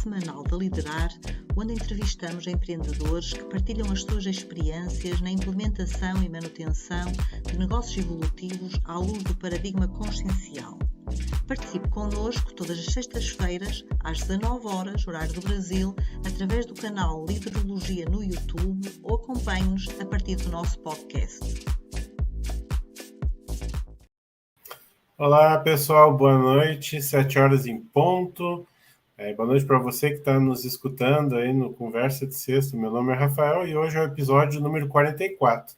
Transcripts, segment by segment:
semanal da Liderar, onde entrevistamos empreendedores que partilham as suas experiências na implementação e manutenção de negócios evolutivos à luz do paradigma consciencial. Participe connosco todas as sextas-feiras, às 19 horas, horário do Brasil, através do canal Liderologia no YouTube ou acompanhe-nos a partir do nosso podcast. Olá, pessoal, boa noite, 7 horas em ponto. Boa noite para você que está nos escutando aí no Conversa de Sexta. Meu nome é Rafael e hoje é o episódio número 44.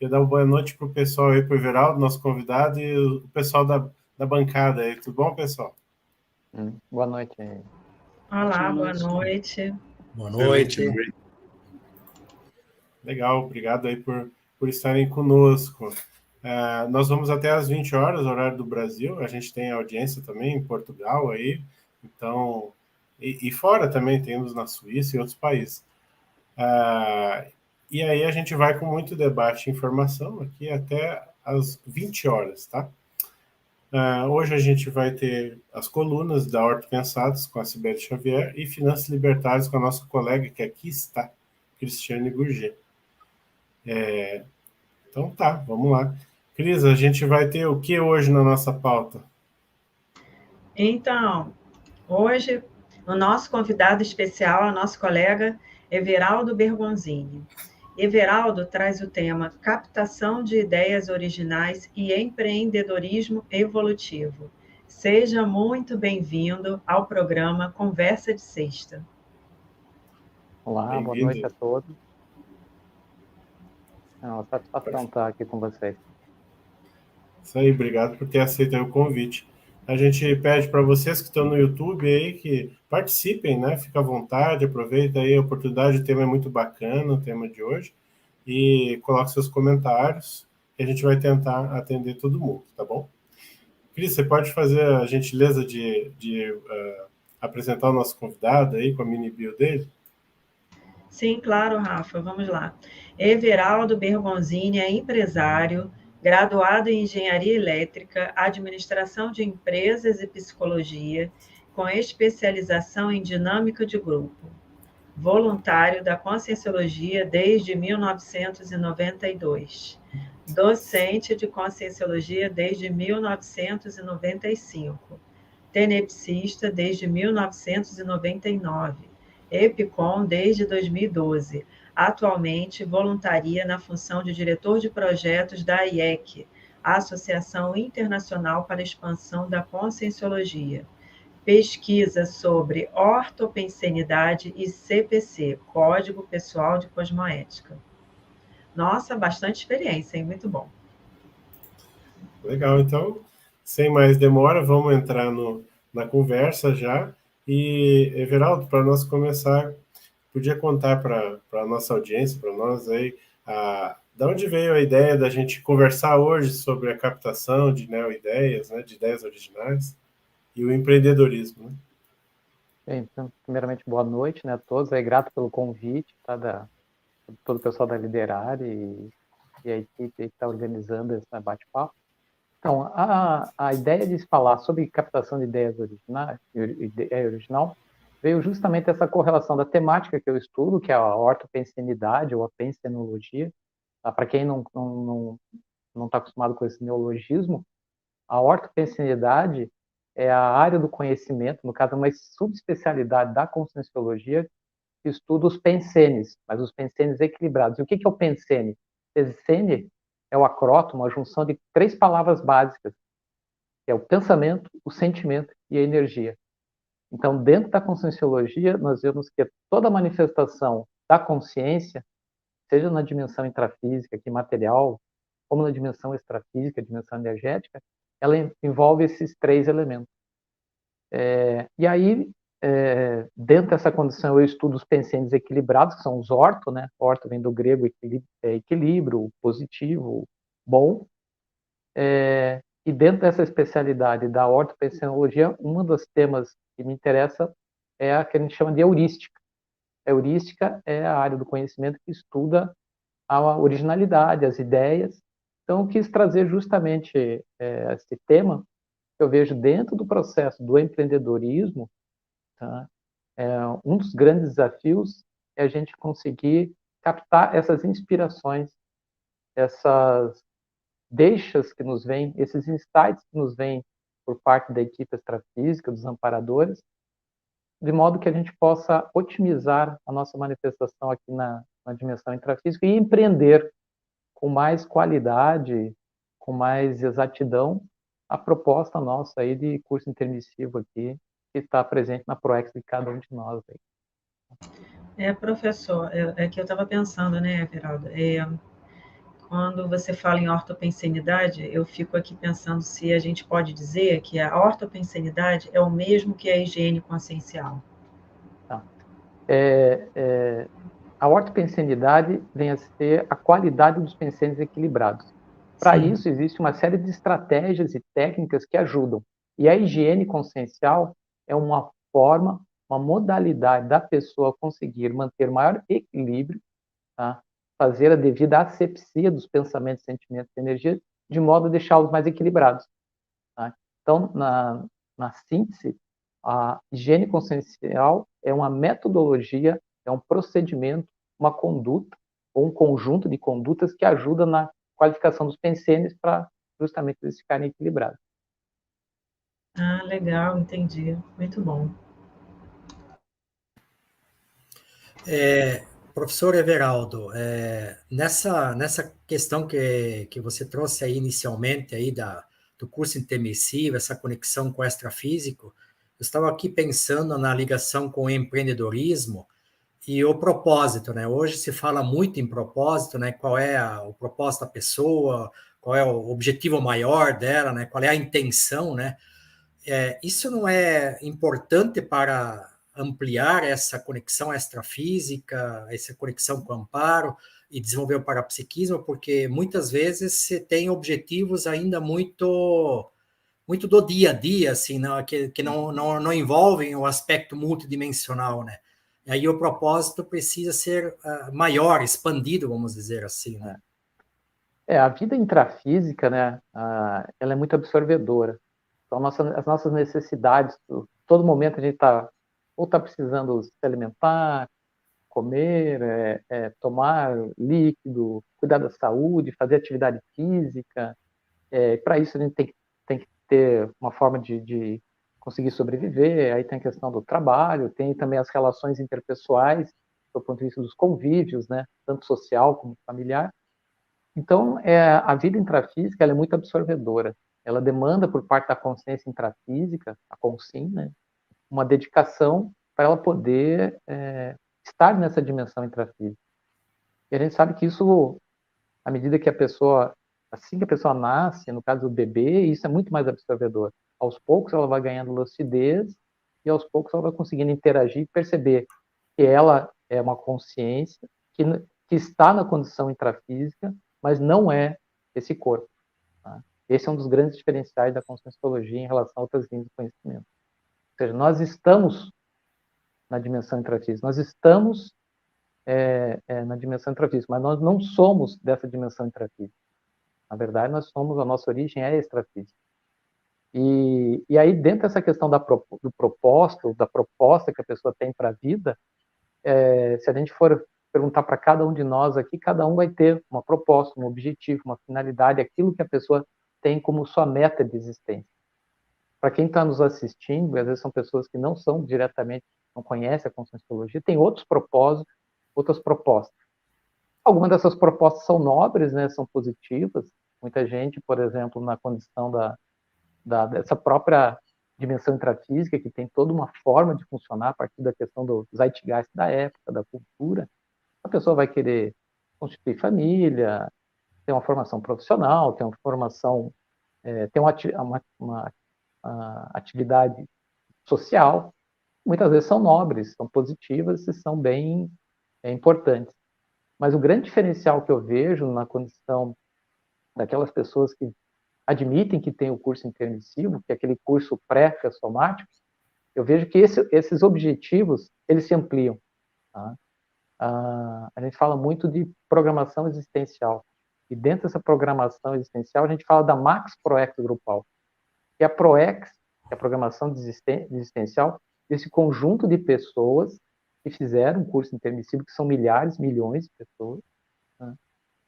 Eu dar uma boa noite para o pessoal aí, para o Everaldo, nosso convidado, e o pessoal da bancada aí. Tudo bom, pessoal? Boa noite. Olá, boa noite. Boa noite. Legal, obrigado aí por estarem conosco. Nós vamos até às 20 horas, horário do Brasil. A gente tem audiência também em Portugal aí, então, e fora também temos na Suíça e outros países. E aí a gente vai com muito debate e informação aqui até às 20 horas, tá? Hoje a gente vai ter as colunas da Horto Pensados com a Cibele Xavier e Finanças Libertárias com a nossa colega que aqui está, Cristiane Gurgê. Então tá, vamos lá. Cris, a gente vai ter o que hoje na nossa pauta? Então, hoje o nosso convidado especial, o nosso colega Everaldo Bergonzini. Everaldo traz o tema Captação de Ideias Originais e Empreendedorismo Evolutivo. Seja muito bem-vindo ao programa Conversa de Sexta. Olá, boa noite a todos. É uma satisfação estar aqui com vocês. Isso aí, obrigado por ter aceitado o convite. A gente pede para vocês que estão no YouTube aí que participem, né? Fica à vontade, aproveita aí a oportunidade, o tema é muito bacana, o tema de hoje, e coloque seus comentários, que a gente vai tentar atender todo mundo, tá bom? Cris, você pode fazer a gentileza de apresentar o nosso convidado aí com a mini bio dele? Sim, claro, Rafa, vamos lá. Everaldo Bergonzini é empresário, graduado em Engenharia Elétrica, Administração de Empresas e Psicologia, com especialização em Dinâmica de Grupo. Voluntário da Conscienciologia desde 1992. Docente de Conscienciologia desde 1995. Tenepsista desde 1999. EPICOM desde 2012. Atualmente, voluntaria na função de diretor de projetos da IEC, a Associação Internacional para a Expansão da Conscienciologia. Pesquisa sobre ortopensenidade e CPC, Código Pessoal de Cosmoética. Nossa, bastante experiência, hein? Muito bom. Legal, então, sem mais demora, vamos entrar na conversa já. E, Everaldo, para nós começar, podia contar para a nossa audiência, para nós aí, de onde veio a ideia da gente conversar hoje sobre a captação de neo-ideias, né, de ideias originais, e o empreendedorismo, né? Então, primeiramente, boa noite, né, a todos. Grato pelo convite, tá, todo o pessoal da Liderar e a equipe que está organizando esse bate-papo. Então, a ideia de se falar sobre captação de ideias originais, ideia original, veio justamente essa correlação da temática que eu estudo, que é a ortopensenidade ou a pensenologia. Tá? Para quem não está acostumado com esse neologismo, a ortopensenidade é a área do conhecimento, no caso, uma subespecialidade da conscienciologia que estuda os pensenes, mas os pensenes equilibrados. E o que é o pensene? Pensene é o acrótomo, a junção de 3 palavras básicas, que é o pensamento, o sentimento e a energia. Então, dentro da conscienciologia, nós vemos que toda manifestação da consciência, seja na dimensão intrafísica, aqui material, como na dimensão extrafísica, dimensão energética, ela envolve esses 3 elementos. E aí, dentro dessa condição, eu estudo os pensenes equilibrados, que são os orto, né? Orto vem do grego equilíbrio, positivo, bom. E dentro dessa especialidade da ortopensenologia, um dos temas que me interessa é a que a gente chama de heurística. A heurística é a área do conhecimento que estuda a originalidade, as ideias. Então, eu quis trazer justamente esse tema que eu vejo dentro do processo do empreendedorismo, tá? um dos grandes desafios é a gente conseguir captar essas inspirações, essas deixas que nos vêm, esses insights que nos vêm por parte da equipe extrafísica, dos amparadores, de modo que a gente possa otimizar a nossa manifestação aqui na dimensão intrafísica e empreender com mais qualidade, com mais exatidão, a proposta nossa aí de curso intermissivo aqui, que está presente na ProEx de cada um de nós aí. Professor, que eu estava pensando, né, Everaldo? Quando você fala em ortopensenidade, eu fico aqui pensando se a gente pode dizer que a ortopensenidade é o mesmo que a higiene consciencial. Tá. A ortopensenidade vem a ser a qualidade dos pensênios equilibrados. Para isso, existe uma série de estratégias e técnicas que ajudam. E a higiene consciencial é uma forma, uma modalidade da pessoa conseguir manter maior equilíbrio, tá? Fazer a devida asepsia dos pensamentos, sentimentos e energias, de modo a deixá-los mais equilibrados. Tá? Então, na síntese, a higiene consciencial é uma metodologia, é um procedimento, uma conduta, ou um conjunto de condutas que ajuda na qualificação dos pensênios para justamente eles ficarem equilibrados. Ah, legal, entendi. Muito bom. Professor Everaldo, nessa questão que você trouxe aí inicialmente aí do curso intermissivo, essa conexão com o extrafísico, eu estava aqui pensando na ligação com o empreendedorismo e o propósito, né? Hoje se fala muito em propósito, né? Qual é o propósito da pessoa, qual é o objetivo maior dela, né? Qual é a intenção, né? Isso não é importante para ampliar essa conexão extrafísica, essa conexão com o amparo e desenvolver o parapsiquismo, porque muitas vezes você tem objetivos ainda muito do dia a dia, assim, né? que não envolvem o aspecto multidimensional, né? E aí o propósito precisa ser maior, expandido, vamos dizer assim, né? A vida intrafísica, né, ela é muito absorvedora. Então, as nossas necessidades, todo momento a gente está precisando se alimentar, comer, tomar líquido, cuidar da saúde, fazer atividade física. Para isso a gente tem que ter uma forma de conseguir sobreviver. Aí tem a questão do trabalho, tem também as relações interpessoais, do ponto de vista dos convívios, né, tanto social como familiar. Então, a vida intrafísica ela é muito absorvedora. Ela demanda por parte da consciência intrafísica, a consim, né, uma dedicação para ela poder estar nessa dimensão intrafísica. E a gente sabe que isso, à medida que assim que a pessoa nasce, no caso do bebê, isso é muito mais absorvedor. Aos poucos ela vai ganhando lucidez e aos poucos ela vai conseguindo interagir e perceber que ela é uma consciência que está na condição intrafísica, mas não é esse corpo. Tá? Esse é um dos grandes diferenciais da conscienciologia em relação a outras linhas de conhecimento. Ou seja, nós estamos na dimensão intrafísica, nós estamos na dimensão intrafísica, mas nós não somos dessa dimensão intrafísica. Na verdade, a nossa origem é extrafísica. E aí, dentro dessa questão do propósito, da proposta que a pessoa tem para a vida, se a gente for perguntar para cada um de nós aqui, cada um vai ter uma proposta, um objetivo, uma finalidade, aquilo que a pessoa tem como sua meta de existência. Para quem está nos assistindo, às vezes são pessoas que não são diretamente, não conhecem a conscienciologia, tem outros propósitos, outras propostas. Algumas dessas propostas são nobres, né, são positivas. Muita gente, por exemplo, na condição dessa própria dimensão intrafísica, que tem toda uma forma de funcionar a partir da questão do zeitgeist da época, da cultura, a pessoa vai querer constituir família, ter uma formação profissional, ter uma formação, ter uma atividade social. Muitas vezes são nobres, são positivas e são bem importantes. Mas o grande diferencial que eu vejo na condição daquelas pessoas que admitem que tem o curso intermissivo, que é aquele curso pré-ressomático, eu vejo que esses objetivos, eles se ampliam. Tá? A gente fala muito de programação existencial. E dentro dessa programação existencial, a gente fala da Max Proex grupal. Que a Proex, que é a programação existencial, desse conjunto de pessoas que fizeram um curso intermissivo, que são milhares, milhões de pessoas, né?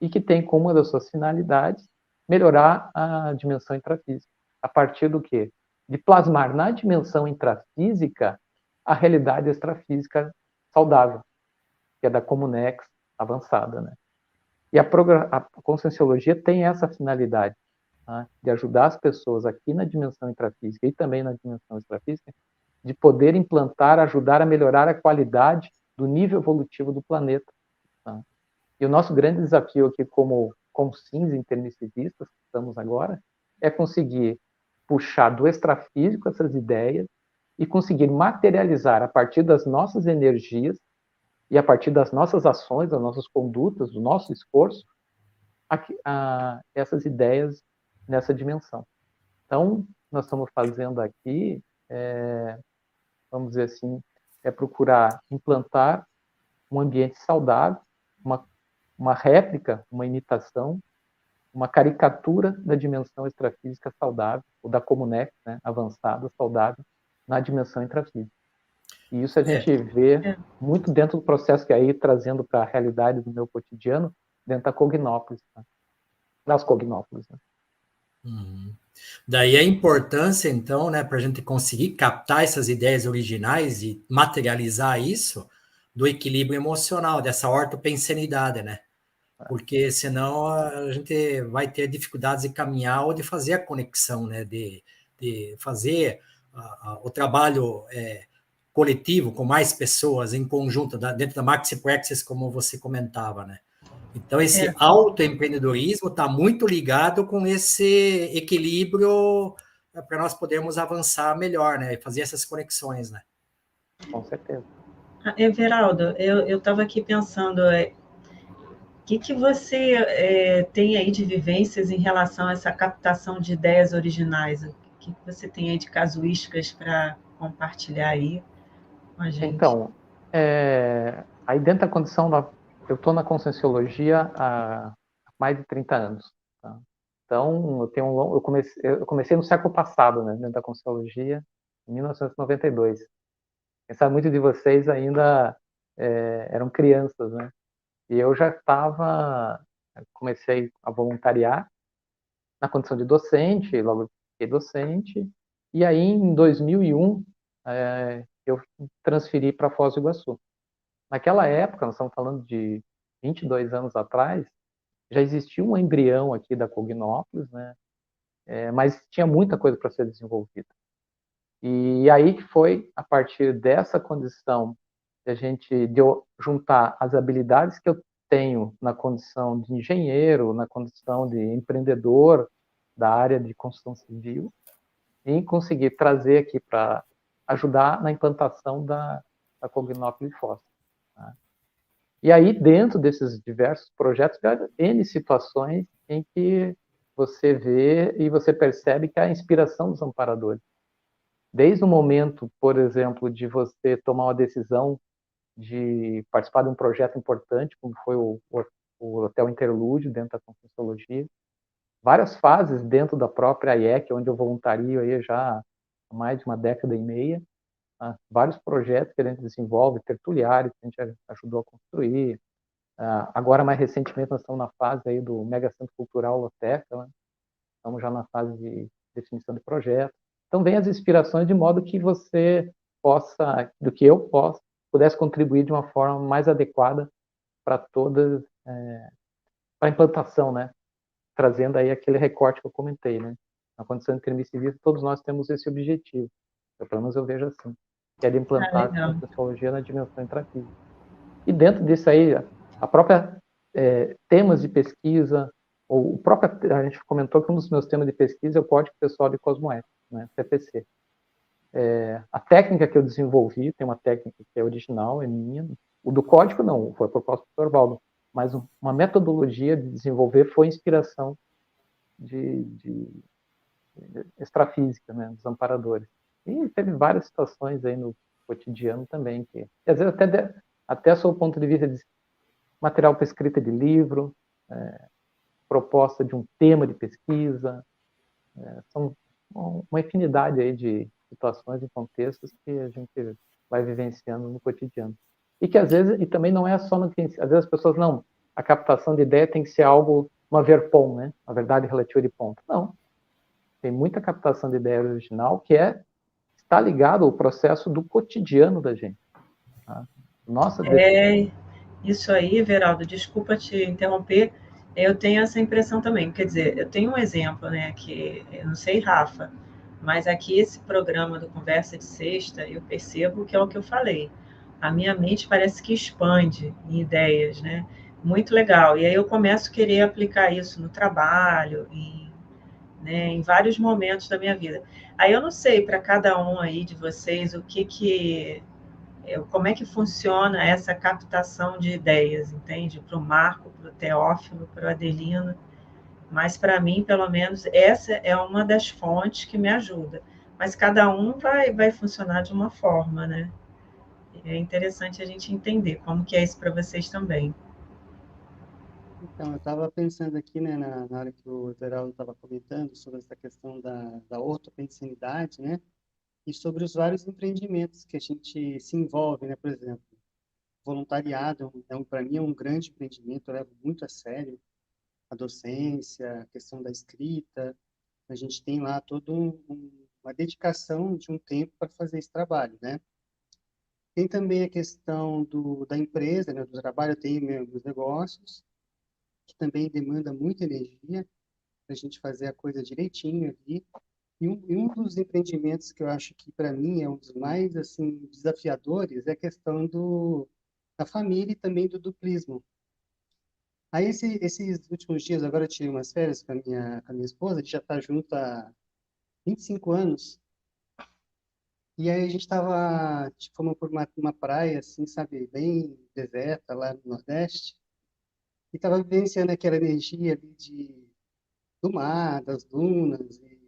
E que tem como uma das suas finalidades melhorar a dimensão intrafísica. A partir do quê? De plasmar na dimensão intrafísica a realidade extrafísica saudável, que é da Comunex avançada, né? E a Conscienciologia tem essa finalidade, tá? De ajudar as pessoas aqui na dimensão intrafísica e também na dimensão extrafísica, de poder implantar, ajudar a melhorar a qualidade do nível evolutivo do planeta, tá? E o nosso grande desafio aqui como consciência intermissivistas, que estamos agora, é conseguir puxar do extrafísico essas ideias e conseguir materializar a partir das nossas energias e a partir das nossas ações, das nossas condutas, do nosso esforço, essas ideias nessa dimensão. Então, nós estamos fazendo aqui, vamos dizer assim, procurar implantar um ambiente saudável, uma réplica, uma imitação, uma caricatura da dimensão extrafísica saudável, ou da Comunex, né, avançada, saudável, na dimensão intrafísica. E isso a gente vê muito dentro do processo que aí, trazendo para a realidade do meu cotidiano, dentro da Cognópolis, tá? Das Cognópolis, né? Uhum. Daí a importância, então, né, para a gente conseguir captar essas ideias originais e materializar isso, do equilíbrio emocional, dessa ortopensenidade, né? Porque senão a gente vai ter dificuldades de caminhar ou de fazer a conexão, né? De fazer o trabalho coletivo com mais pessoas em conjunto, dentro da Maxi Praxis, como você comentava, né? Então, esse autoempreendedorismo está muito ligado com esse equilíbrio para nós podermos avançar melhor, né? E fazer essas conexões, né? Com certeza. Everaldo, eu estava aqui pensando, o que você tem aí de vivências em relação a essa captação de ideias originais? O que você tem aí de casuísticas para compartilhar aí com a gente? Então, aí dentro da condição eu estou na Conscienciologia há mais de 30 anos, tá? Então, eu comecei no século passado, né, dentro da Conscienciologia, em 1992. Quem sabe muitos de vocês ainda eram crianças, né? E eu já comecei a voluntariar na condição de docente, logo fiquei docente, e aí em 2001 eu transferi para Foz do Iguaçu. Naquela época, nós estamos falando de 22 anos atrás, já existia um embrião aqui da Cognópolis, né? Mas tinha muita coisa para ser desenvolvida. E aí que foi, a partir dessa condição, de eu juntar as habilidades que eu tenho na condição de engenheiro, na condição de empreendedor da área de construção civil, e conseguir trazer aqui para ajudar na implantação da Cognópolis Foz. Tá? E aí, dentro desses diversos projetos, há N situações em que você vê e você percebe que há a inspiração dos amparadores. Desde o momento, por exemplo, de você tomar uma decisão de participar de um projeto importante, como foi o Hotel Interlúdio, dentro da Conscienciologia, várias fases dentro da própria IEC, onde eu voluntario aí já há mais de uma década e meia, tá? Vários projetos que a gente desenvolve, tertuliários que a gente ajudou a construir. Agora, mais recentemente, nós estamos na fase aí do Mega Centro Cultural Loteca, né? Estamos já na fase de definição de projeto. Então, vem as inspirações de modo que você possa, do que eu pudesse contribuir de uma forma mais adequada para todas, para a implantação, né? Trazendo aí aquele recorte que eu comentei, né? Na condição intermissivista, todos nós temos esse objetivo. Pelo menos eu vejo assim, que é de implantar a Conscienciologia na dimensão intrafísica. E dentro disso aí, a própria temas de pesquisa, ou o próprio, a gente comentou que um dos meus temas de pesquisa é o Código Pessoal de Cosmoética, né? CPC. A técnica que eu desenvolvi, tem uma técnica que é original, é minha. O do código não, foi proposto pelo Orvaldo, mas uma metodologia de desenvolver foi inspiração de extrafísica, né, dos amparadores. E teve várias situações aí no cotidiano também, que às vezes até sob o ponto de vista de material para escrita de livro, proposta de um tema de pesquisa, são uma infinidade aí de situações e contextos que a gente vai vivenciando no cotidiano. E que às vezes, e também não é só no que, às vezes as pessoas, não, a captação de ideia tem que ser algo, uma verpom, né? Uma verdade relativa de ponto. Não. Tem muita captação de ideia original que está ligado ao processo do cotidiano da gente. Tá? Nossa, Isso aí, Veraldo, desculpa te interromper, eu tenho essa impressão também. Quer dizer, eu tenho um exemplo, né, que eu não sei, Rafa, mas aqui esse programa do Conversa de Sexta, eu percebo que é o que eu falei. A minha mente parece que expande em ideias, né? Muito legal. E aí eu começo a querer aplicar isso no trabalho, né, em vários momentos da minha vida. Aí eu não sei para cada um aí de vocês como é que funciona essa captação de ideias, entende? Para o Marco, para o Teófilo, para o Adelino. Mas para mim, pelo menos, essa é uma das fontes que me ajuda. Mas cada um vai funcionar de uma forma, né? É interessante a gente entender como que é isso para vocês também. Então, eu estava pensando aqui, né, na hora que o Everaldo estava comentando sobre essa questão da ortopensinidade, né, e sobre os vários empreendimentos que a gente se envolve, né, por exemplo, voluntariado, para mim é um grande empreendimento, eu levo muito a sério a docência, a questão da escrita, a gente tem lá toda uma dedicação de um tempo para fazer esse trabalho, né. Tem também a questão da empresa, né, do trabalho, eu tenho meus negócios, que também demanda muita energia para a gente fazer a coisa direitinho ali. E um dos empreendimentos que eu acho que, para mim, é um dos mais assim desafiadores é a questão da família e também do duplismo. Aí, esses últimos dias, agora eu tirei umas férias com a minha esposa, a gente já está junto há 25 anos, e aí a gente estava, fomos por uma praia, assim, sabe, bem deserta, lá no Nordeste, e estava vivenciando aquela energia ali do mar, das dunas, e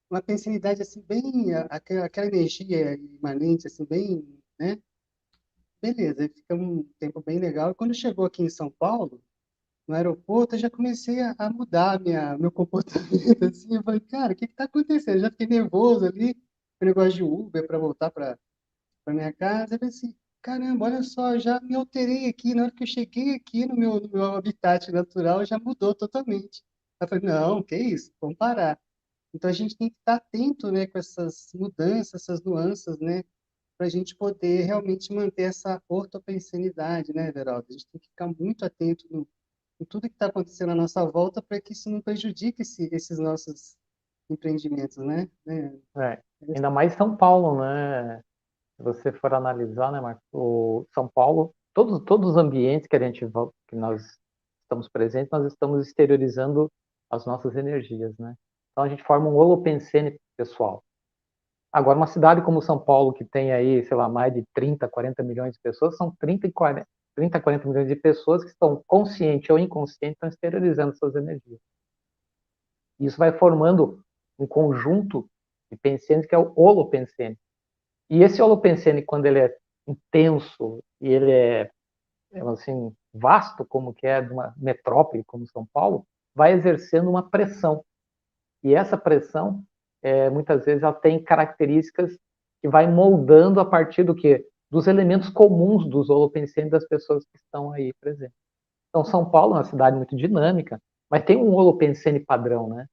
uma pensinidade assim bem aquela energia imanente assim bem, né? Beleza, aí fica um tempo bem legal. E quando chegou aqui em São Paulo, no aeroporto, eu já comecei a mudar meu comportamento assim, eu falei, cara, o que está acontecendo? Eu já fiquei nervoso ali, com o negócio de Uber para voltar para minha casa. Eu falei assim, caramba, olha só, eu já me alterei aqui, na hora que eu cheguei aqui no meu habitat natural, já mudou totalmente. Eu falei, não, que isso? Vamos parar. Então a gente tem que estar atento, né, com essas mudanças, essas nuances, né, para a gente poder realmente manter essa ortopensinidade, né, Veraldo? A gente tem que ficar muito atento em tudo que está acontecendo à nossa volta para que isso não prejudique esses nossos empreendimentos, né? ainda mais São Paulo, né? Se você for analisar, né, Marcos, o São Paulo, todos os ambientes que nós estamos presentes, nós estamos exteriorizando as nossas energias, né? Então a gente forma um holopensene pessoal. Agora, uma cidade como São Paulo, que tem aí, sei lá, mais de 30, 40 milhões de pessoas, são 30 a 40 milhões de pessoas que estão consciente ou inconsciente, estão exteriorizando suas energias. Isso vai formando um conjunto de pensenes que é o holopensene. E esse holopensene, quando ele é intenso e ele é assim, vasto, como que é de uma metrópole como São Paulo, vai exercendo uma pressão. E essa pressão, muitas vezes, ela tem características que vai moldando a partir do quê? Dos elementos comuns dos holopensenes das pessoas que estão aí presentes. Então, São Paulo é uma cidade muito dinâmica, mas tem um holopensene padrão, né?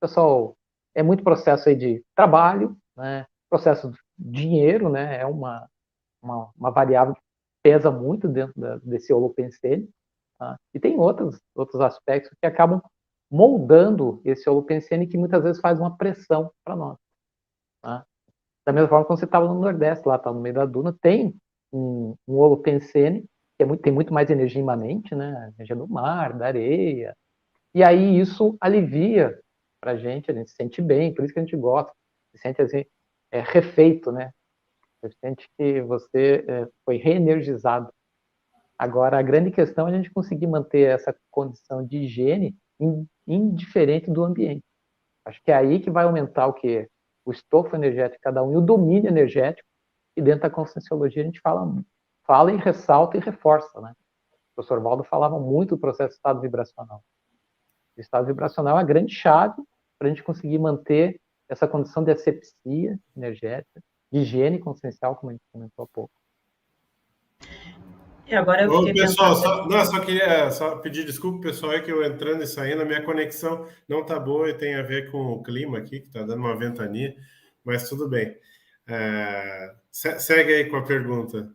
Pessoal, é muito processo aí de trabalho, né? Processo de dinheiro, né? É uma variável que pesa muito dentro desse holopensene, tá? E tem outros aspectos que acabam moldando esse holopensene que muitas vezes faz uma pressão para nós, tá? Da mesma forma, quando você estava no Nordeste, lá, tá no meio da duna, tem um holopensene que tem muito mais energia imanente, né? Energia do mar, da areia, e aí isso alivia para a gente se sente bem, por isso que a gente gosta, se sente assim, refeito, né? Você sente que você foi reenergizado. Agora, a grande questão é a gente conseguir manter essa condição de higiene indiferente do ambiente. Acho que é aí que vai aumentar o quê? O estofo energético de cada um e o domínio energético. E dentro da Conscienciologia a gente fala e ressalta e reforça, né? O professor Valdo falava muito do processo de estado vibracional. O estado vibracional é a grande chave para a gente conseguir manter essa condição de asepsia energética, de higiene consciencial, como a gente comentou há pouco. E agora eu Ô, fiquei pessoal, pensando... só queria pedir desculpa, pessoal, é que eu entrando e saindo, a minha conexão não tá boa e tem a ver com o clima aqui, que tá dando uma ventania, mas tudo bem. Segue aí com a pergunta.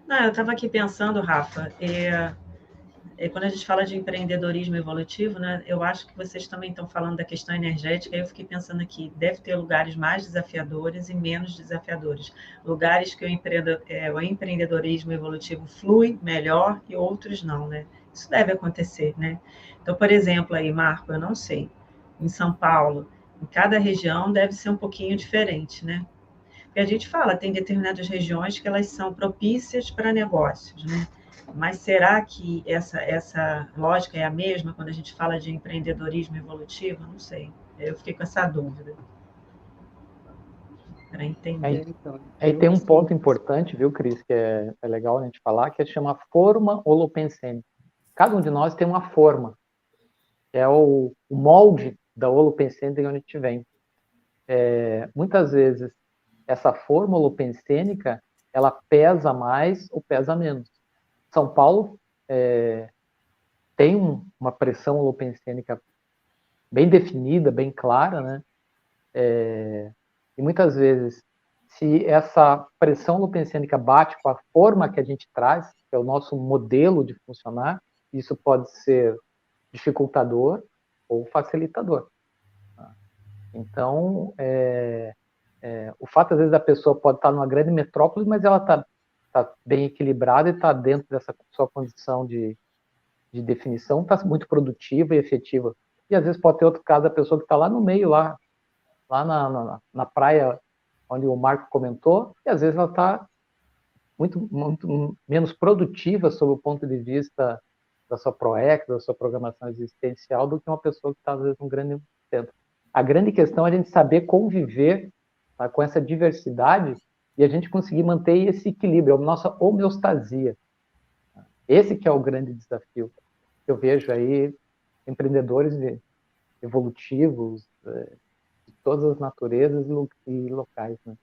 Não, eu estava aqui pensando, Rafa, quando a gente fala de empreendedorismo evolutivo, né, eu acho que vocês também estão falando da questão energética, eu fiquei pensando aqui, deve ter lugares mais desafiadores e menos desafiadores. Lugares que o empreendedorismo evolutivo flui melhor e outros não, né? Isso deve acontecer, né? Então, por exemplo, aí, Marco, eu não sei, em São Paulo, em cada região deve ser um pouquinho diferente, né? Porque a gente fala, tem determinadas regiões que elas são propícias para negócios, né? Mas será que essa lógica é a mesma quando a gente fala de empreendedorismo evolutivo? Não sei. Eu fiquei com essa dúvida para entender. Então, Aí eu tem um assim, ponto importante, viu, Cris, que é legal a gente falar, que é chama forma holopensênica. Cada um de nós tem uma forma, que é o molde da holopensênica onde a gente vem. Muitas vezes, essa forma holopensênica, ela pesa mais ou pesa menos. São Paulo tem uma pressão holopensênica bem definida, bem clara, né? E muitas vezes, se essa pressão holopensênica bate com a forma que a gente traz, que é o nosso modelo de funcionar, isso pode ser dificultador ou facilitador. Então, o fato, às vezes, da pessoa pode estar numa grande metrópole, mas ela está bem equilibrada e está dentro dessa sua condição de definição, está muito produtiva e efetiva. E, às vezes, pode ter outro caso da pessoa que está lá no meio, lá na praia, onde o Marco comentou, e, às vezes, ela está muito menos produtiva sob o ponto de vista da sua PROEC, da sua programação existencial, do que uma pessoa que está, às vezes, num grande centro. A grande questão é a gente saber conviver, tá, com essa diversidade e a gente conseguir manter esse equilíbrio, a nossa homeostasia. Esse que é o grande desafio. Eu vejo aí empreendedores evolutivos de todas as naturezas e locais, né?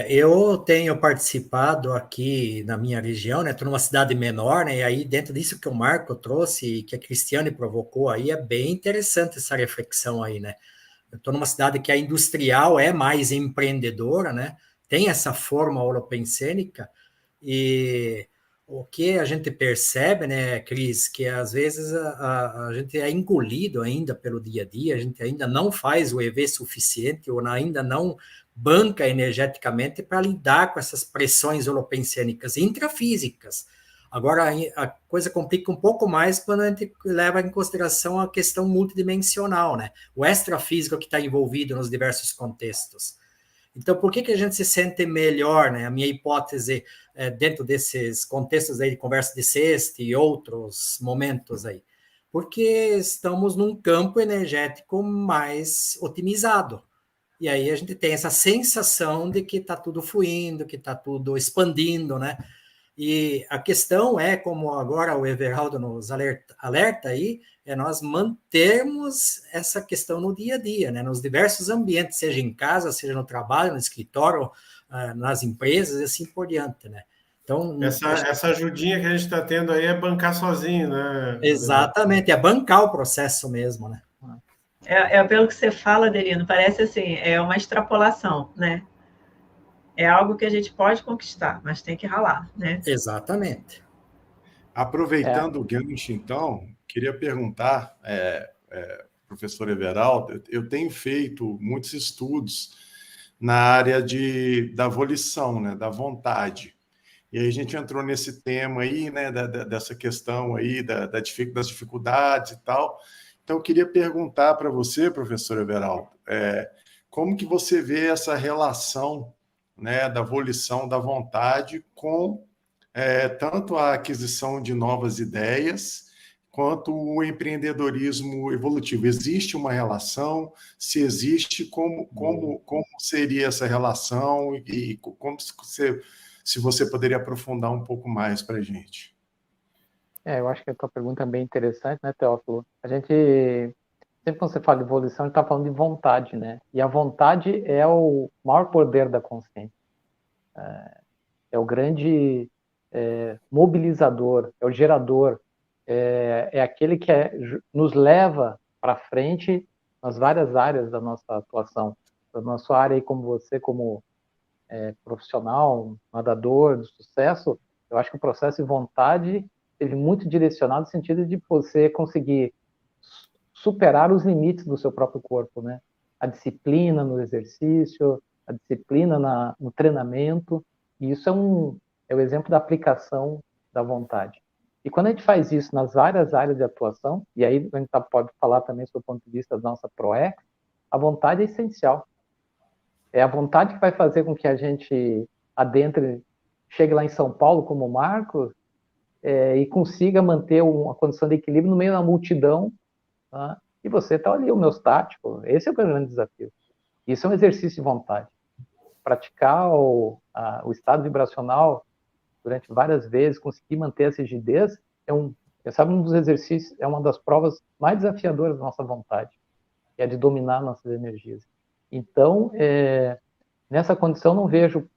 Eu tenho participado aqui na minha região, né? Estou numa cidade menor, né? E aí, dentro disso que o Marco trouxe, que a Cristiane provocou aí, é bem interessante essa reflexão aí, né? Eu estou numa cidade que a industrial é mais empreendedora, né? Tem essa forma holopensênica, e o que a gente percebe, né, Cris, que às vezes a gente é engolido ainda pelo dia a dia, a gente ainda não faz o EV suficiente, ou ainda não banca energeticamente para lidar com essas pressões holopensênicas intrafísicas. Agora, a coisa complica um pouco mais quando a gente leva em consideração a questão multidimensional, né? O extrafísico que está envolvido nos diversos contextos. Então, por que a gente se sente melhor, né? A minha hipótese, dentro desses contextos aí de conversa de sexta e outros momentos aí, porque estamos num campo energético mais otimizado. E aí a gente tem essa sensação de que está tudo fluindo, que está tudo expandindo, né? E a questão é, como agora o Everaldo nos alerta aí, é nós mantermos essa questão no dia a dia, né? Nos diversos ambientes, seja em casa, seja no trabalho, no escritório, nas empresas e assim por diante, né? Então, Essa ajudinha que a gente está tendo aí é bancar sozinho, né? exatamente, é bancar o processo mesmo, né? Pelo que você fala, Adelino, parece assim, é uma extrapolação, né? É algo que a gente pode conquistar, mas tem que ralar, né? Exatamente. Aproveitando o gancho, então, queria perguntar, professor Everaldo, eu tenho feito muitos estudos na área da volição, né, da vontade. E aí a gente entrou nesse tema aí, né, dessa questão aí das dificuldades e tal. Então, eu queria perguntar para você, professor Everaldo, como que você vê essa relação, né, da volição, da vontade com tanto a aquisição de novas ideias quanto o empreendedorismo evolutivo. Existe uma relação? Se existe, como seria essa relação? E como se você poderia aprofundar um pouco mais para a gente. Eu acho que a tua pergunta é bem interessante, né, Teófilo? A gente, sempre quando você fala de evolução, a gente está falando de vontade, né? E a vontade é o maior poder da consciência. É o grande mobilizador, é o gerador, é aquele que nos leva para frente nas várias áreas da nossa atuação. Na sua área aí, como você, como profissional, nadador de sucesso, eu acho que o processo de vontade ele muito direcionado no sentido de você conseguir superar os limites do seu próprio corpo, né? A disciplina no exercício, a disciplina no treinamento, e isso é o exemplo da aplicação da vontade. E quando a gente faz isso nas várias áreas de atuação, e aí a gente pode falar também do ponto de vista da nossa ProEx, a vontade é essencial. É a vontade que vai fazer com que a gente adentre, chegue lá em São Paulo como Marcos, e consiga manter uma condição de equilíbrio no meio da multidão, tá? E você está ali homeostático. Esse é o grande desafio. Isso é um exercício de vontade. Praticar o estado vibracional durante várias vezes, conseguir manter essa rigidez, sabe, um dos exercícios, é uma das provas mais desafiadoras da nossa vontade, que é de dominar nossas energias. Então, nessa condição, não vejo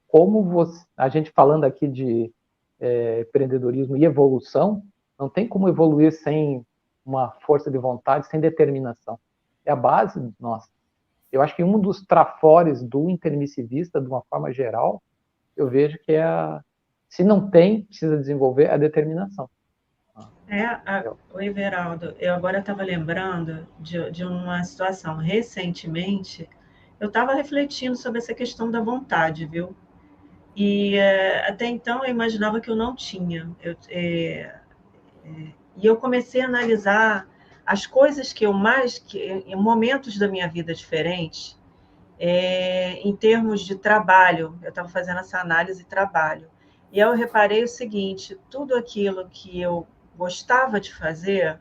como a gente falando aqui de empreendedorismo e evolução, não tem como evoluir sem uma força de vontade, sem determinação. É a base nossa. Eu acho que um dos trafores do intermissivista, de uma forma geral, eu vejo que se não tem, precisa desenvolver a determinação. O Everaldo, eu agora estava lembrando de uma situação. Recentemente, eu estava refletindo sobre essa questão da vontade, viu? E até então eu imaginava que eu não tinha. E eu comecei a analisar as coisas que em momentos da minha vida diferentes, em termos de trabalho, eu estava fazendo essa análise de trabalho. E eu reparei o seguinte: tudo aquilo que eu gostava de fazer,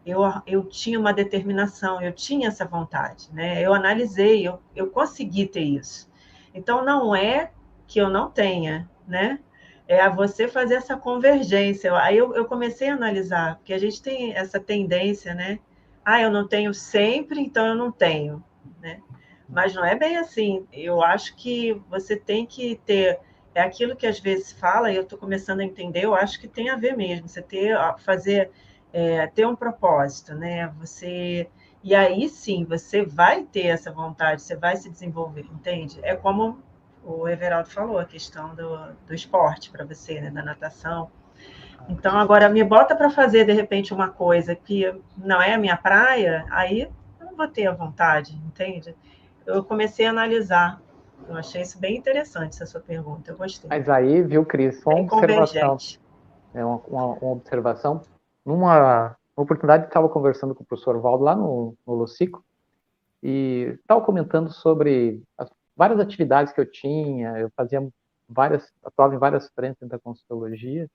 eu tinha uma determinação, eu tinha essa vontade, né? Eu analisei, eu consegui ter isso. Então, não é que eu não tenha, né? É você fazer essa convergência. Aí eu comecei a analisar, porque a gente tem essa tendência, né? Eu não tenho sempre, então eu não tenho, né? Mas não é bem assim. Eu acho que você tem que ter... É aquilo que às vezes fala, e eu estou começando a entender, eu acho que tem a ver mesmo. Você ter um propósito, né? E aí sim, você vai ter essa vontade, você vai se desenvolver, entende? É como o Everaldo falou, a questão do esporte para você, né? Da natação. Então, agora me bota para fazer, de repente, uma coisa que não é a minha praia, aí eu não vou ter a vontade, entende? Eu comecei a analisar. Eu achei isso bem interessante, essa sua pergunta. Eu gostei. Mas aí, viu, Cris, uma observação. Uma observação. Numa oportunidade, estava conversando com o professor Valdo lá no Locico, e estava comentando sobre várias atividades que eu tinha. Eu atuava em várias frentes da Conscienciologia,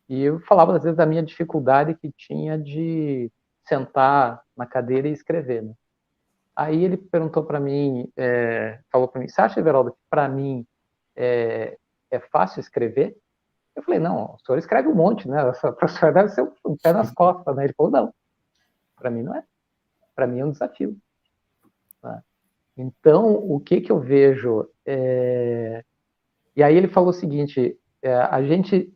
e eu falava, às vezes, da minha dificuldade que tinha de sentar na cadeira e escrever, né? Aí ele perguntou para mim, falou para mim: você acha, Everaldo, que para mim é fácil escrever? Eu falei: não, o senhor escreve um monte, né? A professora deve ser um pé nas costas, né? Ele falou: não, para mim não é. Para mim é um desafio. Tá? Então, o que eu vejo... E aí ele falou o seguinte: a gente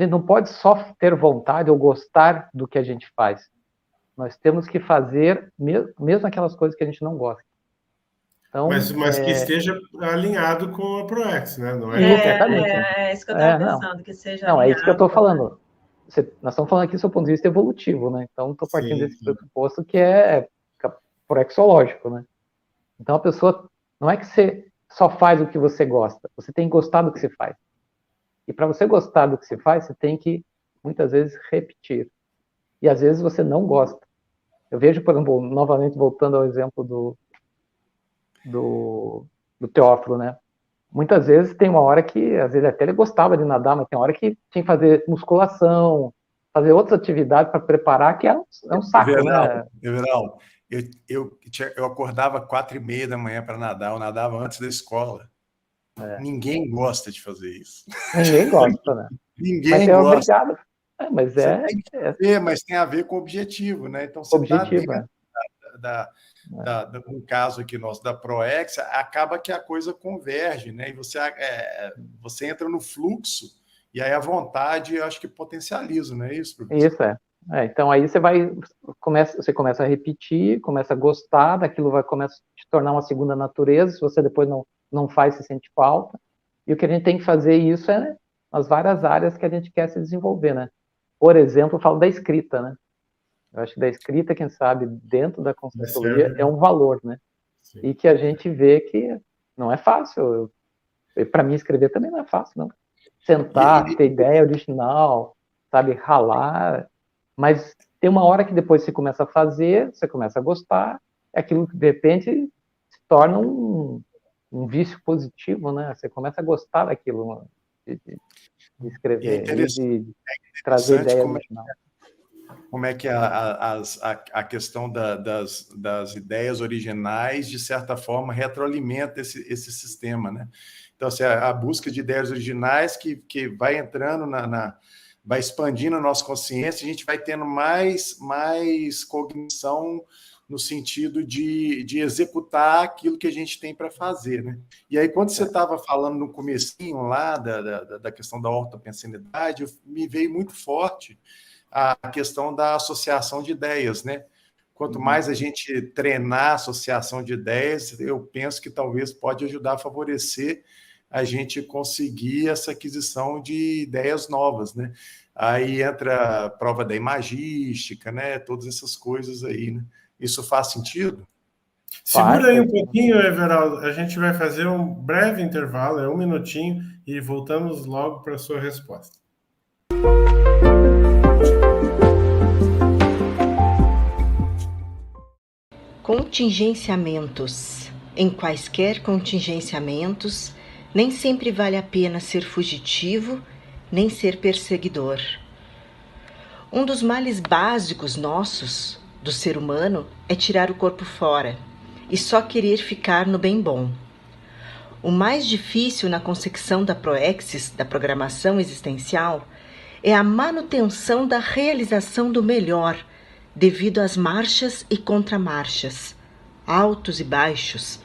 não pode só ter vontade ou gostar do que a gente faz. Nós temos que fazer mesmo aquelas coisas que a gente não gosta. Então, mas que esteja alinhado com a ProEx, né? Não é isso que eu estava pensando, que seja alinhado. Não, é isso que eu estou falando. Nós estamos falando aqui do seu ponto de vista evolutivo, né? Então, estou partindo desse pressuposto que é proexológico, né? Então, a pessoa... Não é que você só faz o que você gosta. Você tem que gostar do que você faz. E para você gostar do que você faz, você tem que, muitas vezes, repetir. E, às vezes, você não gosta. Eu vejo, por exemplo, novamente, voltando ao exemplo do Teófilo, né? Muitas vezes tem uma hora que, às vezes, até ele gostava de nadar, mas tem uma hora que tinha que fazer musculação, fazer outras atividades para preparar, que é um saco, né? Everaldo, eu acordava 4h30 da manhã para nadar, eu nadava antes da escola. Ninguém gosta de fazer isso. Ninguém gosta, né? Ninguém gosta. Obrigado. Mas mas tem a ver com o objetivo, né? Então, você objetivo, no caso aqui nosso da ProEx, acaba que a coisa converge, né? E você entra no fluxo E aí a vontade, eu acho que potencializa, não é isso, professor? Isso então aí você começa a repetir, começa a gostar daquilo, começa a te tornar uma segunda natureza. Se você depois não faz, você sente falta. E o que a gente tem que fazer isso nas várias áreas que a gente quer se desenvolver, né? Por exemplo, eu falo da escrita, né? Eu acho que da escrita, quem sabe, dentro da consultoria é um valor, né? Sim. E que a gente vê que não é fácil. Para mim, escrever também não é fácil, não. Sentar, ter ideia original, sabe, ralar. Mas tem uma hora que depois você começa a fazer, você começa a gostar, aquilo que de repente se torna um vício positivo, né? Você começa a gostar daquilo, de escrever, de trazer ideia original. Como é que a questão das ideias originais, de certa forma, retroalimenta esse sistema, né? Então, assim, a busca de ideias originais que vai entrando vai expandindo a nossa consciência, a gente vai tendo mais cognição no sentido de executar aquilo que a gente tem para fazer, né? E aí, quando você estava falando no comecinho lá da questão da ortopensanidade, me veio muito forte a questão da associação de ideias, né? Quanto mais a gente treinar a associação de ideias, eu penso que talvez pode ajudar a favorecer a gente conseguir essa aquisição de ideias novas, né? Aí entra a prova da imagística, né? Todas essas coisas aí, né? Isso faz sentido? Segura aí um pouquinho, Everaldo. A gente vai fazer um breve intervalo, 1 minutinho, e voltamos logo para a sua resposta. Contingenciamentos. Em quaisquer contingenciamentos, nem sempre vale a pena ser fugitivo, nem ser perseguidor. Um dos males básicos nossos, do ser humano, é tirar o corpo fora e só querer ficar no bem bom. O mais difícil na consecução da proexis, da programação existencial, é a manutenção da realização do melhor, devido às marchas e contramarchas, altos e baixos,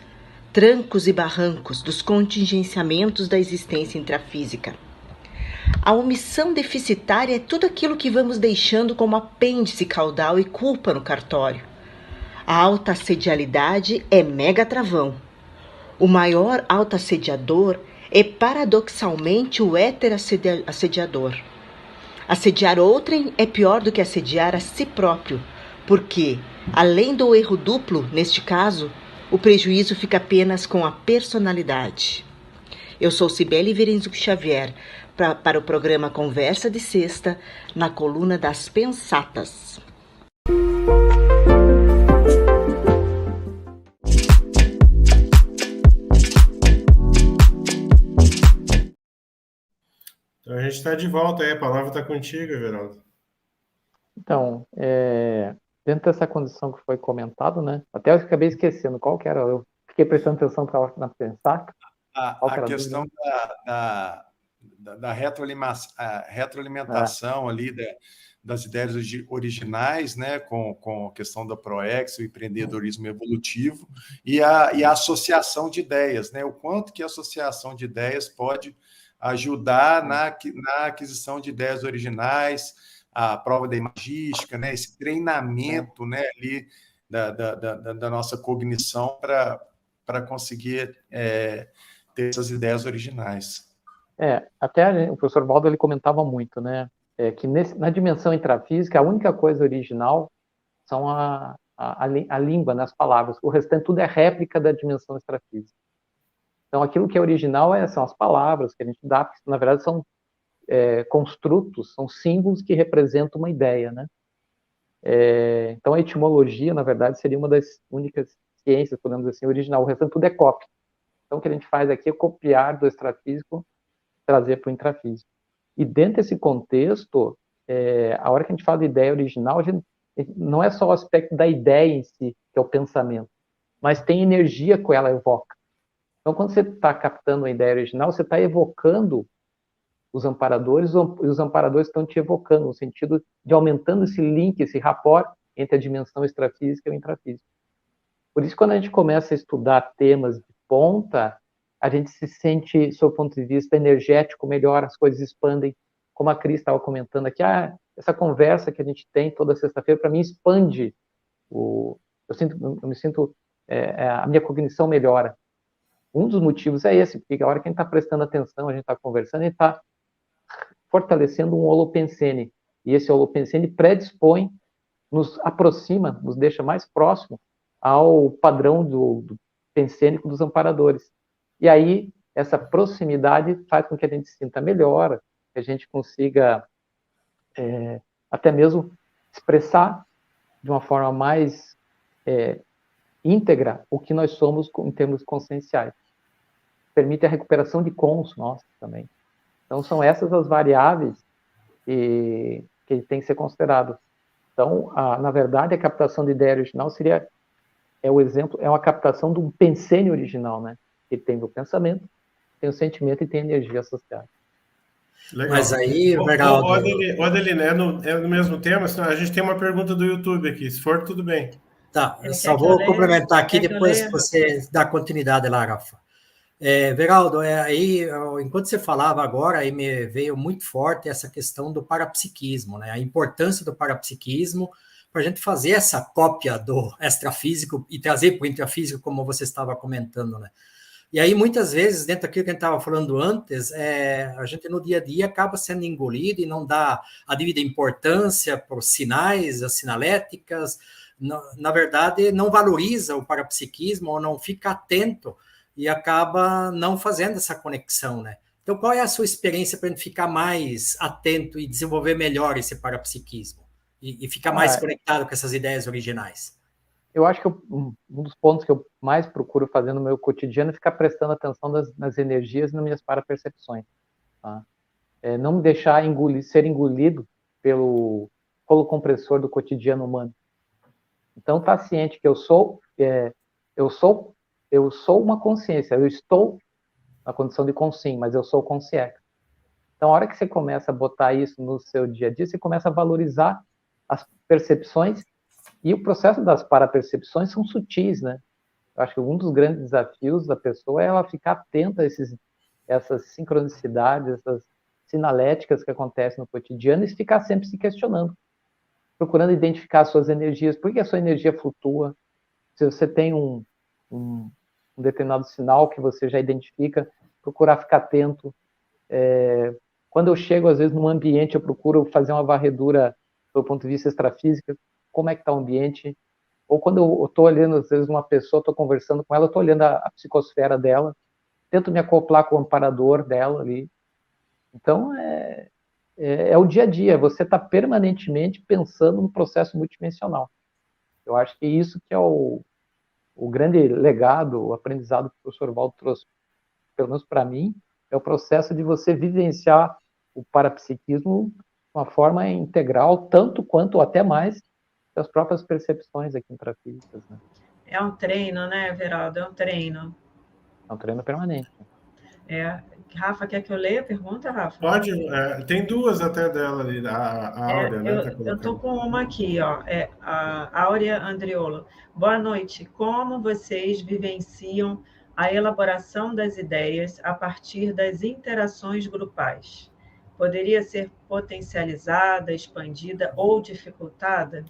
trancos e barrancos dos contingenciamentos da existência intrafísica. A omissão deficitária é tudo aquilo que vamos deixando como apêndice caudal e culpa no cartório. A autoassedialidade é mega travão. O maior autoassediador é paradoxalmente o hétero-assediador. Assediar outrem é pior do que assediar a si próprio, porque, além do erro duplo, neste caso, o prejuízo fica apenas com a personalidade. Eu sou Cibele Verenzuc Xavier, para o programa Conversa de Sexta, na coluna das Pensatas. Então a gente está de volta aí, a palavra está contigo, Everaldo. Então, dentro dessa condição que foi comentado, né? Até eu acabei esquecendo qual que era, eu fiquei prestando atenção na pensar. A questão da retroalimentação ali das ideias originais, né, com a questão da ProEx, o empreendedorismo evolutivo, e a associação de ideias, né? O quanto que a associação de ideias pode ajudar na aquisição de ideias originais, a prova da imagística, né? Esse treinamento, né, ali da nossa cognição para conseguir ter essas ideias originais. Até o professor Valdo ele comentava muito, né, que na dimensão intrafísica a única coisa original são a língua, né, as palavras. O restante tudo é réplica da dimensão extrafísica. Então, aquilo que é original são as palavras que a gente dá, porque, na verdade, são construtos, são símbolos que representam uma ideia, né? Então, a etimologia, na verdade, seria uma das únicas ciências, podemos dizer assim, original. O restante tudo é cópia. Então, o que a gente faz aqui é copiar do extrafísico, trazer para o intrafísico. E dentro desse contexto, a hora que a gente fala de ideia original, a gente, não é só o aspecto da ideia em si, que é o pensamento, mas tem energia que ela evoca. Então, quando você está captando a ideia original, você está evocando os amparadores, e os amparadores estão te evocando, no sentido de aumentando esse link, esse rapport entre a dimensão extrafísica e o intrafísico. Por isso, quando a gente começa a estudar temas de ponta, a gente se sente, do ponto de vista energético, melhor, as coisas expandem. Como a Cris estava comentando aqui, essa conversa que a gente tem toda sexta-feira, para mim, expande. Eu me sinto, a minha cognição melhora. Um dos motivos é esse, porque a hora que a gente está prestando atenção, a gente está conversando, a gente está fortalecendo um holopensene. E esse holopensene predispõe, nos aproxima, nos deixa mais próximo ao padrão do pensênico dos amparadores. E aí, essa proximidade faz com que a gente se sinta melhor, que a gente consiga até mesmo expressar de uma forma mais íntegra o que nós somos em termos conscienciais. Permite a recuperação de cons nossa também. Então, são essas as variáveis que tem que ser considerado. Então, na verdade, a captação de ideia original o exemplo, é uma captação de um pensênio original, né? Que tem o pensamento, tem o sentimento e tem a energia associada. Legal. Mas aí, Beraldo... Adeline, é no mesmo tema? A gente tem uma pergunta do YouTube aqui, se for, tudo bem. Tá, eu só vou complementar aqui, depois você dá continuidade lá, Rafa. Beraldo, enquanto você falava agora, aí me veio muito forte essa questão do parapsiquismo, né? A importância do parapsiquismo para a gente fazer essa cópia do extrafísico e trazer para o intrafísico, como você estava comentando, né? E aí, muitas vezes, dentro daquilo que a gente estava falando antes, a gente no dia a dia acaba sendo engolido e não dá a devida importância para os sinais, as sinaléticas, na verdade, não valoriza o parapsiquismo ou não fica atento e acaba não fazendo essa conexão, né? Então, qual é a sua experiência para a gente ficar mais atento e desenvolver melhor esse parapsiquismo? E ficar mais conectado com essas ideias originais? Eu acho que um dos pontos que eu mais procuro fazer no meu cotidiano é ficar prestando atenção nas energias e nas minhas parapercepções. Tá? Não me deixar ser engolido pelo rolo compressor do cotidiano humano. Então, tá ciente que eu sou uma consciência, eu estou na condição de consciência, mas eu sou consciente. Então, a hora que você começa a botar isso no seu dia a dia, você começa a valorizar as percepções, e o processo das parapercepções são sutis, né? Eu acho que um dos grandes desafios da pessoa é ela ficar atenta a essas sincronicidades, essas sinaléticas que acontecem no cotidiano, e ficar sempre se questionando, procurando identificar as suas energias, por que a sua energia flutua, se você tem um determinado sinal que você já identifica, procurar ficar atento. Quando eu chego, às vezes, num ambiente, eu procuro fazer uma varredura do ponto de vista extrafísico, como é que está o ambiente, ou quando eu estou olhando, às vezes, uma pessoa, estou conversando com ela, estou olhando a psicosfera dela, tento me acoplar com o amparador dela ali. Então, é o dia a dia, você está permanentemente pensando no processo multidimensional. Eu acho que isso que é o grande legado, o aprendizado que o professor Valdo trouxe, pelo menos para mim, é o processo de você vivenciar o parapsiquismo de uma forma integral, tanto quanto ou até mais das próprias percepções aqui intrafísicas, né? É um treino, né, Everaldo? É um treino. É um treino permanente. Rafa, quer que eu leia a pergunta, Rafa? Pode, tem duas até dela ali, a Áurea, né? Eu estou com uma aqui, ó, a Áurea Andriolo. Boa noite. Como vocês vivenciam a elaboração das ideias a partir das interações grupais? Poderia ser potencializada, expandida ou dificultada?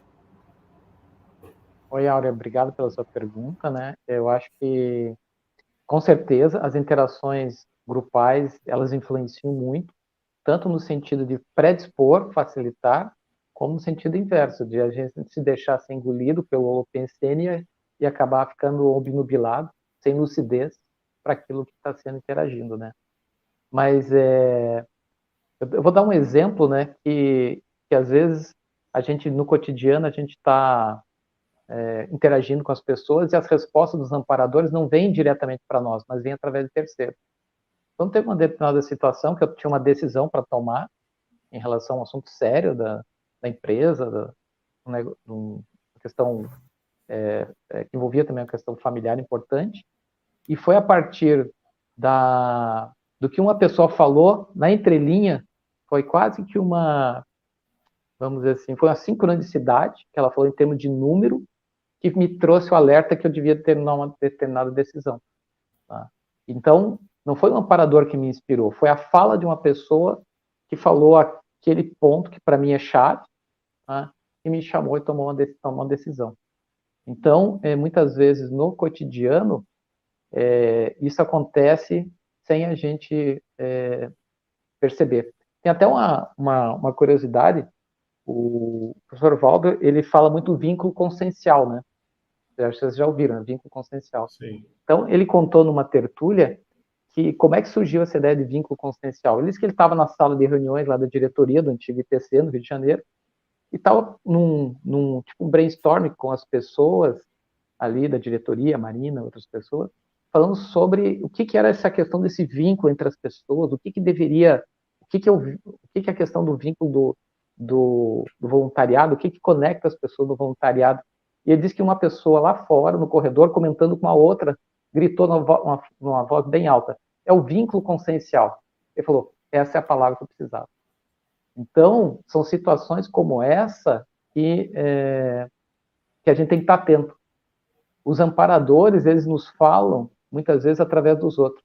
Oi, Áurea, obrigado pela sua pergunta, né? Eu acho que, com certeza, as interações grupais, elas influenciam muito, tanto no sentido de predispor, facilitar, como no sentido inverso, de a gente se deixar ser engolido pelo holopensene e acabar ficando obnubilado, sem lucidez, para aquilo que está sendo interagindo, né? Mas eu vou dar um exemplo, né, que às vezes a gente, no cotidiano, a gente está interagindo com as pessoas e as respostas dos amparadores não vêm diretamente para nós, mas vêm através de terceiros. Então, teve uma determinada situação que eu tinha uma decisão para tomar em relação a um assunto sério da empresa, uma questão que envolvia também uma questão familiar importante, e foi a partir do que uma pessoa falou, na entrelinha, foi quase que vamos dizer assim, foi uma sincronicidade, que ela falou em termos de número, que me trouxe o alerta que eu devia ter uma determinada decisão. Tá? Então, não foi um amparador que me inspirou, foi a fala de uma pessoa que falou aquele ponto que para mim é chave, tá? E me chamou e tomou uma decisão. Então, muitas vezes no cotidiano, isso acontece sem a gente perceber. Tem até uma curiosidade, o professor Valdo, ele fala muito do vínculo consciencial, né? Vocês já ouviram, né? Vínculo consciencial. Sim. Então, ele contou numa tertúlia que como é que surgiu essa ideia de vínculo consciencial. Ele disse que ele estava na sala de reuniões lá da diretoria do antigo IPC, no Rio de Janeiro, e estava tipo um brainstorm com as pessoas ali da diretoria, Marina, outras pessoas, falando sobre o que era essa questão desse vínculo entre as pessoas, o que deveria, o que é a questão do vínculo do voluntariado, o que conecta as pessoas do voluntariado. E ele disse que uma pessoa lá fora, no corredor, comentando com uma outra, gritou numa voz bem alta, é o vínculo consciencial. Ele falou, essa é a palavra que eu precisava. Então, são situações como essa que a gente tem que estar atento. Os amparadores, eles nos falam, muitas vezes, através dos outros.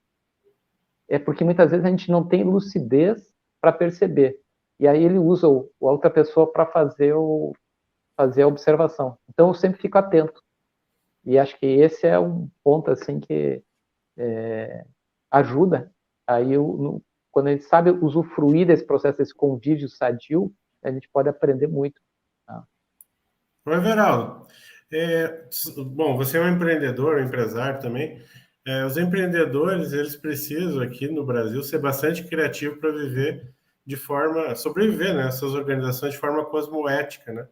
É porque, muitas vezes, a gente não tem lucidez para perceber. E aí ele usa a outra pessoa para fazer a observação. Então, eu sempre fico atento. E acho que esse é um ponto, assim, que ajuda. Aí, quando a gente sabe usufruir desse processo, desse convívio sadio, a gente pode aprender muito. Tá? Ô, Everaldo, bom, você é um empreendedor, um empresário também. Os empreendedores, eles precisam aqui no Brasil ser bastante criativos para sobreviver, né, essas organizações de forma cosmoética, né?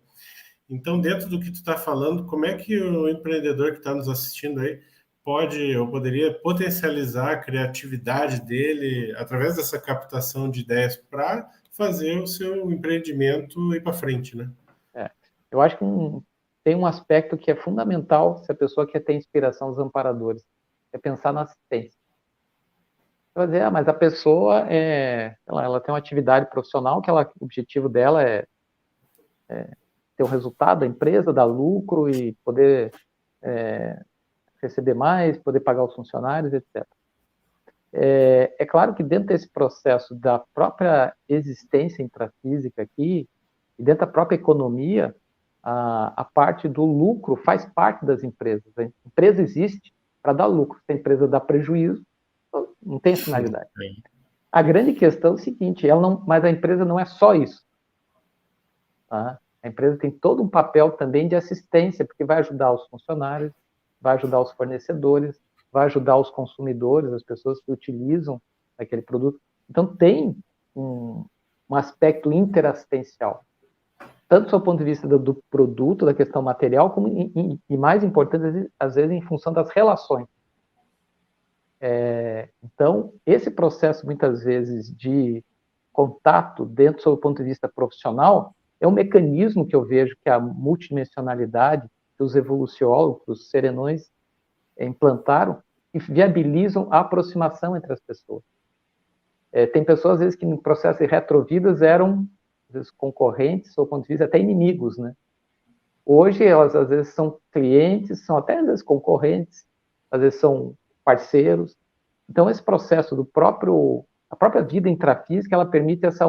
Então, dentro do que tu está falando, como é que o empreendedor que está nos assistindo aí pode ou poderia potencializar a criatividade dele através dessa captação de ideias para fazer o seu empreendimento ir para frente, né? Eu acho que tem um aspecto que é fundamental se a pessoa quer ter inspiração dos amparadores, é pensar na assistência. Vai dizer, mas a pessoa ela tem uma atividade profissional que o objetivo dela é ter um resultado da empresa, dar lucro e poder receber mais, poder pagar os funcionários, etc. É claro que dentro desse processo da própria existência intrafísica aqui, e dentro da própria economia, a parte do lucro faz parte das empresas. A empresa existe para dar lucro. Se a empresa dá prejuízo, não tem finalidade. A grande questão é o seguinte, mas a empresa não é só isso. Tá? A empresa tem todo um papel também de assistência, porque vai ajudar os funcionários, vai ajudar os fornecedores, vai ajudar os consumidores, as pessoas que utilizam aquele produto. Então, tem um aspecto interassistencial, tanto do ponto de vista do produto, da questão material, como, e mais importante, às vezes, em função das relações. Então, esse processo, muitas vezes, de contato dentro do ponto de vista profissional, é um mecanismo que eu vejo que a multidimensionalidade, que os evoluciólogos, os serenões, implantaram e viabilizam a aproximação entre as pessoas. Tem pessoas, às vezes, que no processo de retrovidas eram, às vezes, concorrentes, ou ponto de vista, até inimigos, né? Hoje, elas, às vezes, são clientes, são até, às vezes, concorrentes, às vezes, são parceiros. Então, esse processo a própria vida intrafísica, ela permite essa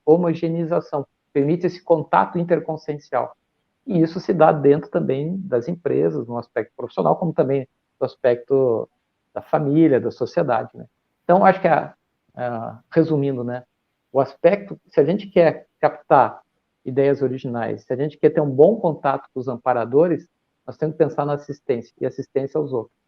homogeneização, permite esse contato interconsciencial. E isso se dá dentro também das empresas, no aspecto profissional, como também no aspecto da família, da sociedade, né? Então, acho que, resumindo, né, o aspecto, se a gente quer captar ideias originais, se a gente quer ter um bom contato com os amparadores, nós temos que pensar na assistência, e assistência aos outros.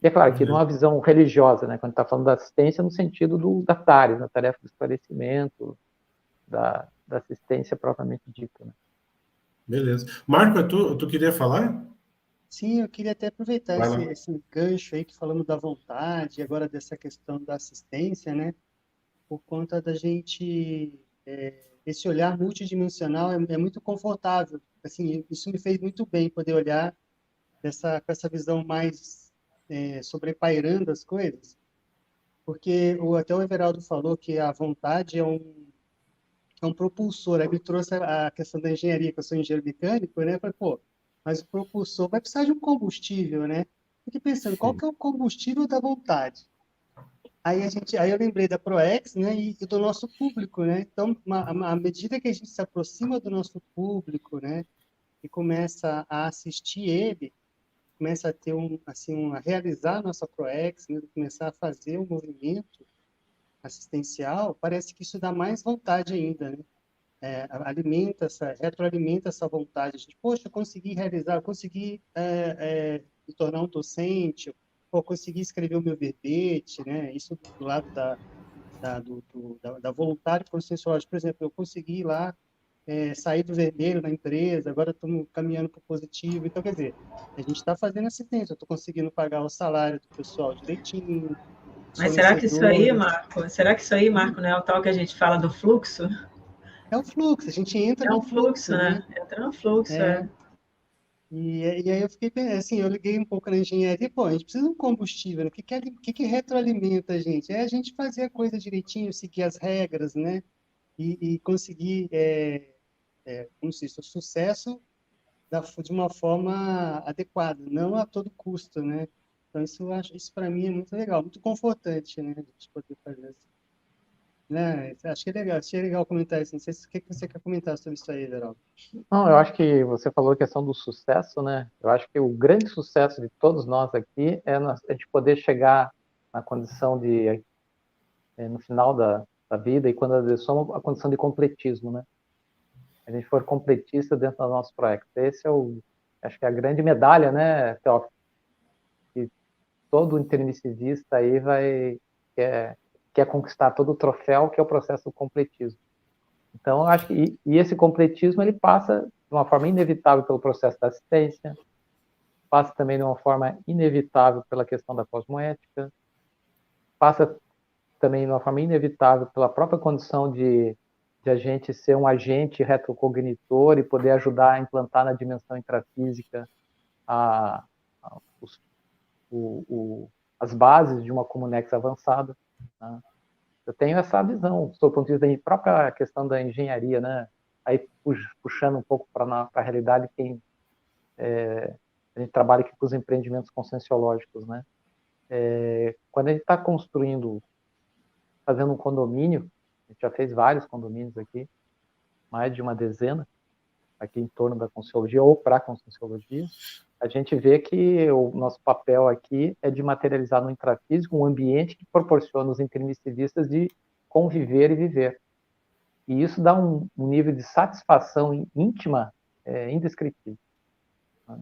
E é claro que numa visão religiosa, né, quando está falando da assistência no sentido da TARES, na tarefa de esclarecimento, da assistência propriamente dita, né? Beleza. Marco, tu queria falar? Sim, eu queria até aproveitar esse gancho aí que falamos da vontade, agora dessa questão da assistência, né? Por conta da gente, esse olhar multidimensional é muito confortável. Assim, isso me fez muito bem poder olhar com essa visão mais sobrepairando as coisas, porque até o Everaldo falou que a vontade é um propulsor. Aí me trouxe a questão da engenharia, que eu sou engenheiro mecânico, né? Eu falei, pô, mas o propulsor vai precisar de um combustível, né? fiquei pensando, qual que é o combustível da vontade? Aí eu lembrei da ProEx, né, e do nosso público, né? Então, à medida que a gente se aproxima do nosso público, né, e começa a assistir ele, começa a ter a realizar a nossa ProEx, né, começar a fazer o movimento assistencial, parece que isso dá mais vontade ainda, né? Retroalimenta essa vontade de, poxa, eu consegui realizar, eu consegui me tornar um docente, ou consegui escrever o meu verbete, né? Isso do lado da voluntário conscienciológico. Por exemplo, eu consegui ir lá sair do vermelho na empresa, agora estamos caminhando para o positivo. Então, quer dizer, a gente está fazendo assistência, eu estou conseguindo pagar o salário do pessoal direitinho, Mas será que isso aí, fornecedores. Marco, não é o tal que a gente fala do fluxo? É o fluxo, a gente entra É no um fluxo, né? né? Entra no fluxo, E aí eu fiquei assim, eu liguei um pouco na engenharia, pô, a gente precisa de um combustível, né? O que retroalimenta a gente? É a gente fazer a coisa direitinho, seguir as regras, né? E conseguir, como se diz, o sucesso de uma forma adequada, não a todo custo, né? Então isso para mim é muito legal, muito confortante, né? A gente poder fazer assim. Né? Acho que é legal, achei legal comentar isso. Não sei o que você quer comentar sobre isso aí, Geraldo. Não, eu acho que você falou a questão do sucesso, né? Eu acho que o grande sucesso de todos nós aqui é a gente poder chegar na condição de, no final da vida, e quando a condição de completismo, né? A gente for completista dentro do nosso projeto. Esse é acho que é a grande medalha, né, Teófilo? Que todo intermissivista aí quer conquistar todo o troféu, que é o processo do completismo. Então, eu acho que esse completismo ele passa de uma forma inevitável pelo processo da assistência, passa também de uma forma inevitável pela questão da cosmoética, passa também de uma forma inevitável pela própria condição de a gente ser um agente retrocognitor e poder ajudar a implantar na dimensão intrafísica as bases de uma Comunex avançada. Né? Eu tenho essa visão, do ponto de vista da própria questão da engenharia, né? Aí puxando um pouco para a realidade, a gente trabalha aqui com os empreendimentos conscienciológicos, né? Quando a gente está fazendo um condomínio, a gente já fez vários condomínios aqui, mais de uma dezena, aqui em torno da Conscienciologia ou para a Conscienciologia, a gente vê que o nosso papel aqui é de materializar no intrafísico um ambiente que proporciona os intermissivistas de conviver e viver. E isso dá um nível de satisfação íntima indescritível. Né?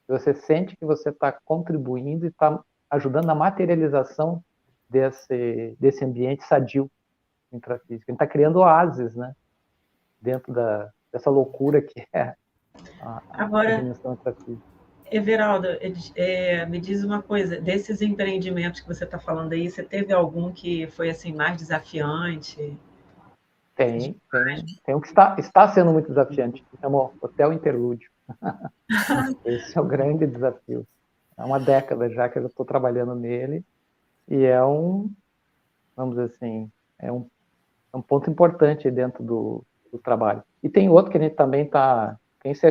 Você sente que você está contribuindo e está ajudando na materialização desse ambiente sadio intrafísico. A gente está criando oásis, né? Dentro dessa loucura que é a dimensão intrafísica. Everaldo, me diz uma coisa, desses empreendimentos que você está falando aí, você teve algum que foi assim mais desafiante? Tem um que está sendo muito desafiante, que chama Hotel Interlúdio. Esse é o grande desafio. Há uma década já que eu estou trabalhando nele, e vamos dizer assim, é um ponto importante dentro do trabalho. E tem outro que a gente também está,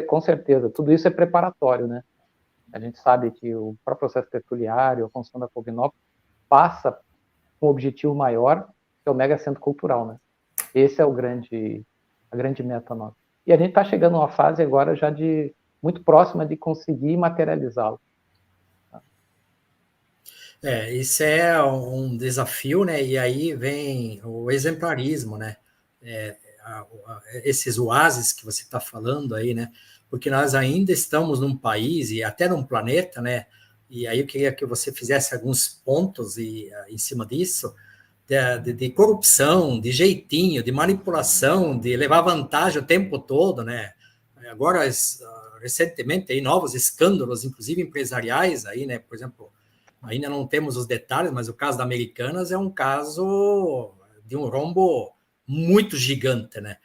com certeza, tudo isso é preparatório, né? A gente sabe que o próprio processo tertuliário, a função da Cognop, passa com um objetivo maior, que é o mega centro cultural, né? Esse é a grande meta nossa. E a gente está chegando a uma fase agora já muito próxima de conseguir materializá-lo. Isso é um desafio, né? E aí vem o exemplarismo, né? Esses oásis que você está falando aí, né? Porque nós ainda estamos num país e até num planeta, né? E aí eu queria que você fizesse alguns pontos em cima disso, de corrupção, de jeitinho, de manipulação, de levar vantagem o tempo todo, né? Agora, recentemente, aí novos escândalos, inclusive empresariais, aí, né? Por exemplo, ainda não temos os detalhes, mas o caso da Americanas é um caso de um rombo muito gigante, né?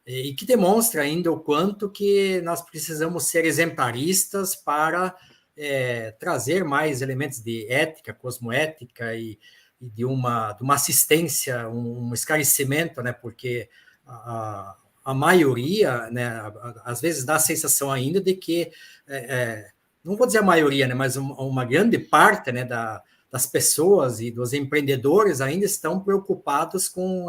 E que demonstra ainda o quanto que nós precisamos ser exemplaristas para trazer mais elementos de ética, cosmoética e de uma assistência, um esclarecimento, né? Porque a maioria, né, às vezes dá a sensação ainda de que não vou dizer a maioria, né, mas uma grande parte, né, das pessoas e dos empreendedores ainda estão preocupados com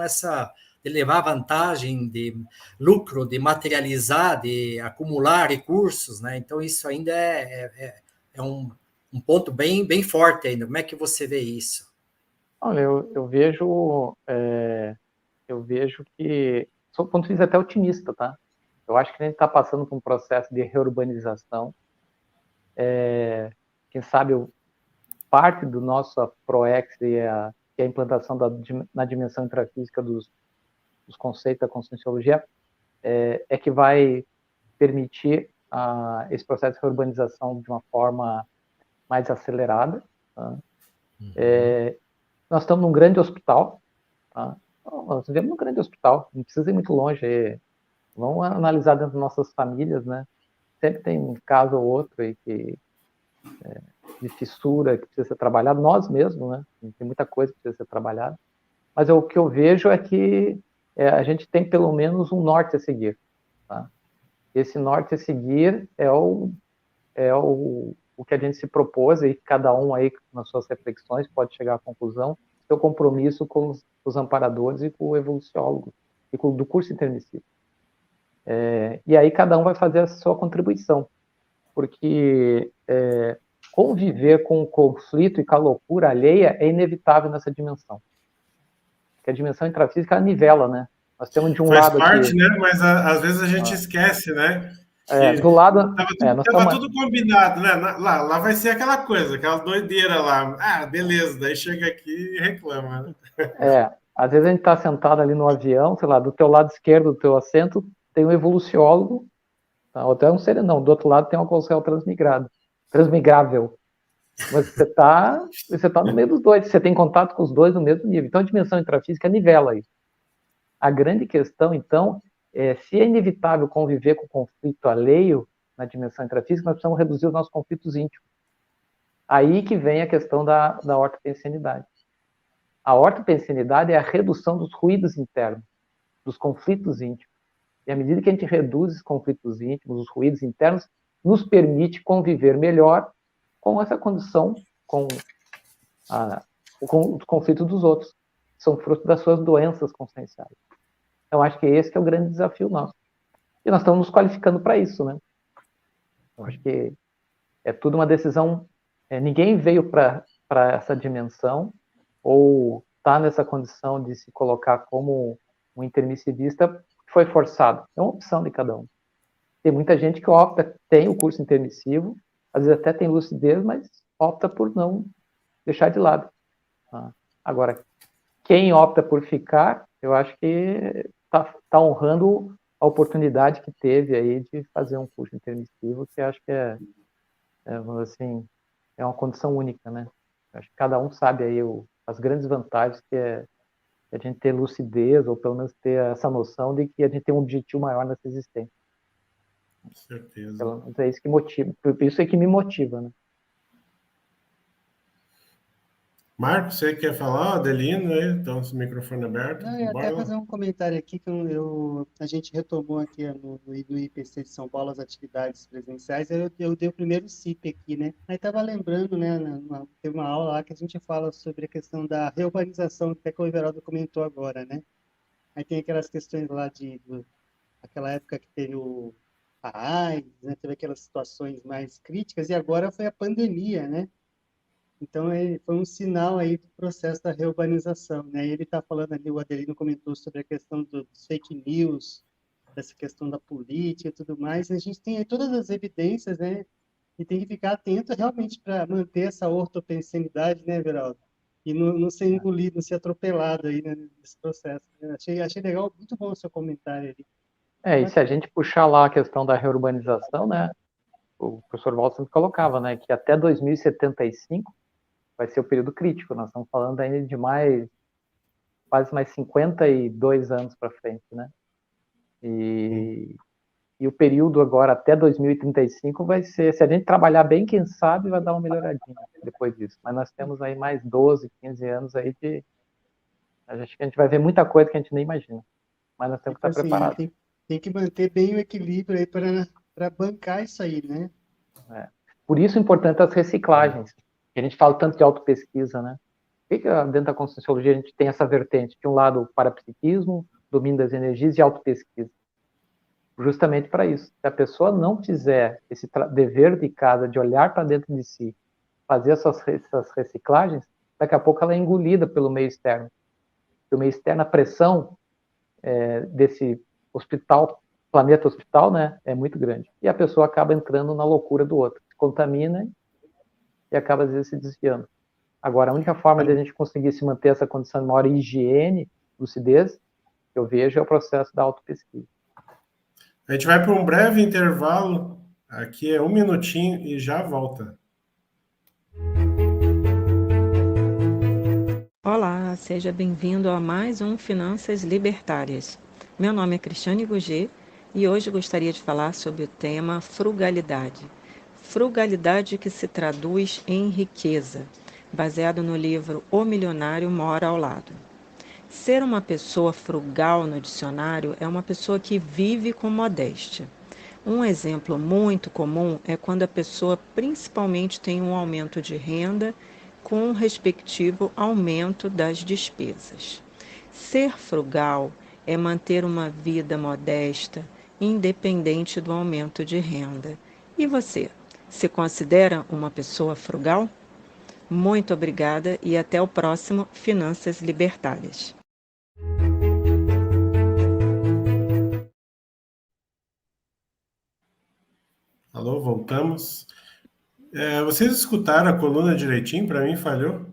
de levar vantagem, de lucro, de materializar, de acumular recursos, né? Então isso ainda é um ponto bem forte ainda. Como é que você vê isso? Olha, eu vejo que, sob o ponto de vista até otimista, tá? Eu acho que a gente está passando por um processo de reurbanização. Quem sabe parte do nosso PROEX, que é a implantação na dimensão intrafísica dos conceitos da conscienciologia, é que vai permitir esse processo de reurbanização de uma forma mais acelerada. Tá? Nós estamos num grande hospital. Tá? Nós vivemos num grande hospital, não precisa ir muito longe. Vamos analisar dentro das nossas famílias, né? Sempre tem um caso ou outro aí de fissura que precisa ser trabalhado, nós mesmos, né? Tem muita coisa que precisa ser trabalhada. Mas o que eu vejo é que a gente tem pelo menos um norte a seguir. Tá? Esse norte a seguir é o que a gente se propôs, e cada um aí, nas suas reflexões, pode chegar à conclusão, seu compromisso com os amparadores e com o evoluciólogo, e do curso intermissivo. E aí cada um vai fazer a sua contribuição, porque conviver com o conflito e com a loucura alheia é inevitável nessa dimensão. Porque a dimensão intrafísica, ela nivela, né? Nós temos de um lado Faz parte, aqui, né? Mas às vezes a gente esquece, né? do lado... Tava tudo combinado, né? Lá vai ser aquela coisa, aquela doideira lá. Ah, beleza, daí chega aqui e reclama, né? Às vezes a gente está sentado ali no avião, sei lá, do teu lado esquerdo do teu assento tem um evoluciólogo, tá? Ou até um serenão, do outro lado tem um alcool transmigrável. Mas você tá no meio dos dois, você tem contato com os dois no mesmo nível. Então a dimensão intrafísica nivela isso. A grande questão, então, se é inevitável conviver com o conflito alheio na dimensão intrafísica, nós precisamos reduzir os nossos conflitos íntimos. Aí que vem a questão da ortopensenidade. A ortopensenidade é a redução dos ruídos internos, dos conflitos íntimos. E à medida que a gente reduz os conflitos íntimos, os ruídos internos, nos permite conviver melhor com essa condição, com o conflito dos outros, que são fruto das suas doenças conscienciais. Então, acho que esse que é o grande desafio nosso. E nós estamos nos qualificando para isso, né? Eu acho que é tudo uma decisão... ninguém veio para essa dimensão ou está nessa condição de se colocar como um intermissivista, foi forçado. É uma opção de cada um. Tem muita gente que opta, tem o curso intermissivo, às vezes até tem lucidez, mas opta por não deixar de lado. Agora, quem opta por ficar, eu acho que está honrando a oportunidade que teve aí de fazer um curso intermissivo, que acho que assim, é uma condição única, né? Acho que cada um sabe aí as grandes vantagens que é a gente ter lucidez, ou pelo menos ter essa noção de que a gente tem um objetivo maior nessa existência. Com certeza. Pelo menos é isso que motiva, isso é que me motiva, né? Marcos, você quer falar? Adelino, aí? Então, o microfone aberto. Não, eu até fazer um comentário aqui que a gente retomou aqui no IPC de São Paulo as atividades presenciais. Eu dei o primeiro CIP aqui, né? Aí estava lembrando, né? Teve uma aula lá que a gente fala sobre a questão da reurbanização, até que o Everaldo comentou agora, né? Aí tem aquelas questões lá aquela época que teve a AIDS, né? Teve aquelas situações mais críticas, e agora foi a pandemia, né? Então, foi um sinal aí do processo da reurbanização, né? Ele está falando ali, o Adelino comentou sobre a questão dos fake news, dessa questão da política e tudo mais. A gente tem aí todas as evidências, né? E tem que ficar atento realmente para manter essa ortopensenidade, né, Everaldo? E não ser engolido, não ser atropelado aí, né, nesse processo. Achei legal, muito bom o seu comentário ali. E se a gente puxar lá a questão da reurbanização, né? O professor Walter sempre colocava, né? Que até 2075 vai ser o período crítico. Nós estamos falando ainda de quase mais 52 anos para frente, né? E o período agora até 2035 vai ser, se a gente trabalhar bem, quem sabe vai dar uma melhoradinha depois disso. Mas nós temos aí mais 12, 15 anos aí acho que a gente vai ver muita coisa que a gente nem imagina. Mas nós temos que estar preparados. Tem que manter bem o equilíbrio aí para bancar isso aí, né? Por isso é importante as reciclagens. A gente fala tanto de autopesquisa, né? Por que dentro da Conscienciologia a gente tem essa vertente? De um lado, o parapsiquismo, domínio das energias e autopesquisa. Justamente para isso. Se a pessoa não fizer esse dever de casa, de olhar para dentro de si, fazer essas reciclagens, daqui a pouco ela é engolida pelo meio externo. O meio externo, a pressão desse hospital, planeta hospital, né, é muito grande. E a pessoa acaba entrando na loucura do outro. Se contamina e acaba, às vezes, se desviando. Agora, a única forma de a gente conseguir se manter essa condição de maior higiene, lucidez, que eu vejo, é o processo da autopesquisa. A gente vai para um breve intervalo. Aqui é 1 minutinho e já volta. Olá, seja bem-vindo a mais um Finanças Libertárias. Meu nome é Cristiane Gugê e hoje gostaria de falar sobre o tema frugalidade. Frugalidade que se traduz em riqueza, baseado no livro O Milionário Mora ao Lado. Ser uma pessoa frugal no dicionário é uma pessoa que vive com modéstia. Um exemplo muito comum é quando a pessoa principalmente tem um aumento de renda com um respectivo aumento das despesas. Ser frugal é manter uma vida modesta, independente do aumento de renda. E você, se considera uma pessoa frugal? Muito obrigada e até o próximo Finanças Libertárias. Alô, voltamos. Vocês escutaram a coluna direitinho? Para mim, falhou?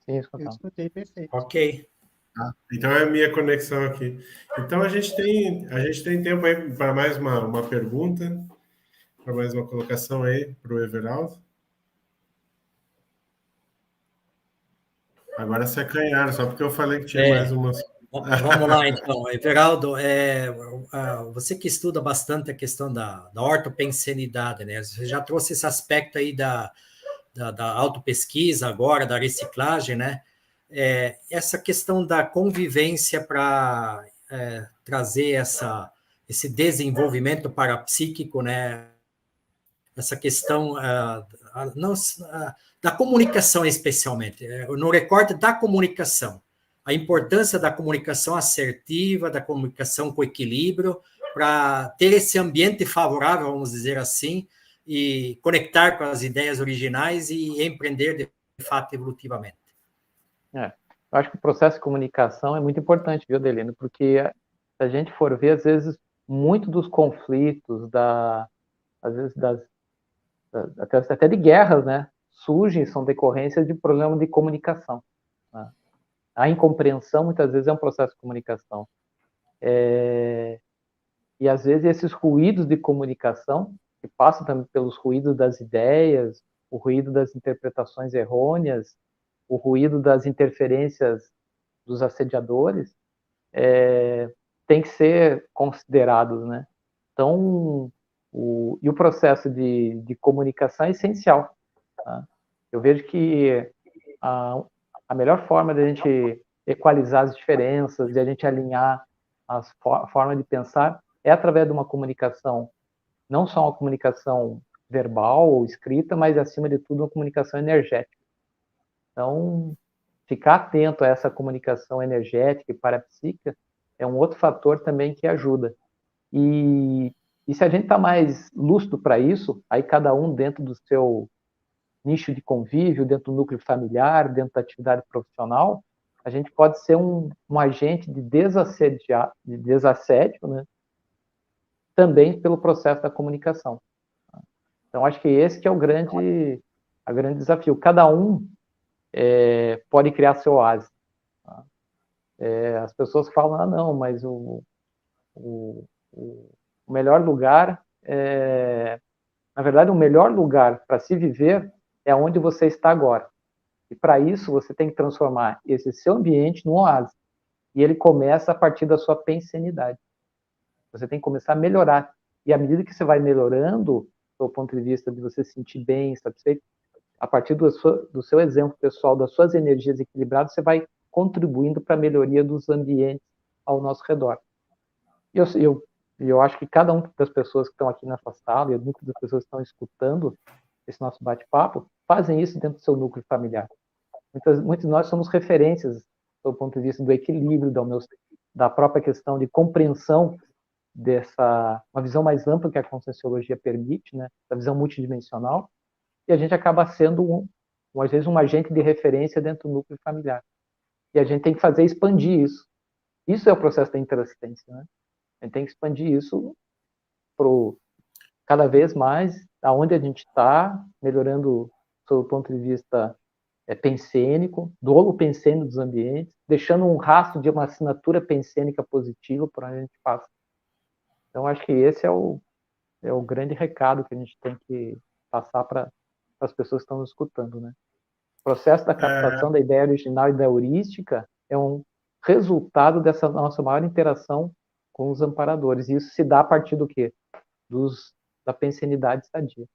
Sim, Eu escutei perfeito. Ok. Então é a minha conexão aqui. Então a gente tem tempo aí para mais uma pergunta, para mais uma colocação aí para o Everaldo. Agora se acanharam, só porque eu falei que tinha mais umas. Vamos lá, então. Everaldo, você que estuda bastante a questão da ortopensenidade, né? Você já trouxe esse aspecto aí da autopesquisa agora, da reciclagem, né? Essa questão da convivência para trazer esse desenvolvimento parapsíquico, né? Essa questão da comunicação, especialmente, no recorte da comunicação. A importância da comunicação assertiva, da comunicação com equilíbrio, para ter esse ambiente favorável, vamos dizer assim, e conectar com as ideias originais e empreender, de fato, evolutivamente. Eu acho que o processo de comunicação é muito importante, viu, Adelino? Porque, se a gente for ver, às vezes, muito dos conflitos, às vezes, até de guerras, né, surgem, são decorrências de problema de comunicação. Né? A incompreensão, muitas vezes, é um processo de comunicação. E, às vezes, esses ruídos de comunicação, que passam também pelos ruídos das ideias, o ruído das interpretações errôneas, o ruído das interferências dos assediadores, tem que ser considerados, né? Então, o processo de comunicação é essencial. Tá? Eu vejo que a melhor forma de a gente equalizar as diferenças, de a gente alinhar a forma de pensar, é através de uma comunicação, não só uma comunicação verbal ou escrita, mas, acima de tudo, uma comunicação energética. Então, ficar atento a essa comunicação energética e parapsíquica é um outro fator também que ajuda. E se a gente está mais lúcido para isso, aí cada um dentro do seu nicho de convívio, dentro do núcleo familiar, dentro da atividade profissional, a gente pode ser um agente de desassédio, né? Também pelo processo da comunicação. Então, acho que esse que é o grande desafio. Cada um pode criar seu oásis. Tá? As pessoas falam, não, mas o melhor lugar na verdade, o melhor lugar para se viver é onde você está agora. E para isso, você tem que transformar esse seu ambiente num oásis. E ele começa a partir da sua pensenidade. Você tem que começar a melhorar. E à medida que você vai melhorando, do ponto de vista de você se sentir bem, satisfeito, a partir do seu exemplo pessoal, das suas energias equilibradas, você vai contribuindo para a melhoria dos ambientes ao nosso redor. Eu E eu acho que cada uma das pessoas que estão aqui nessa sala e muitas das pessoas que estão escutando esse nosso bate-papo fazem isso dentro do seu núcleo familiar. Muitos de nós somos referências do ponto de vista do equilíbrio, da própria questão de compreensão uma visão mais ampla que a Conscienciologia permite, né, da visão multidimensional, e a gente acaba sendo, às vezes, um agente de referência dentro do núcleo familiar. E a gente tem que fazer expandir isso. Isso é o processo da interassistência, né? A gente tem que expandir isso cada vez mais aonde a gente está, melhorando sob o ponto de vista pensênico, do holopensênico dos ambientes, deixando um rastro de uma assinatura pensênica positiva por onde a gente passa. Então, acho que esse é o grande recado que a gente tem que passar para as pessoas que estão nos escutando, né? O processo da captação da ideia original e da heurística é um resultado dessa nossa maior interação com os amparadores. E isso se dá a partir do quê? Da pensenidade sadia.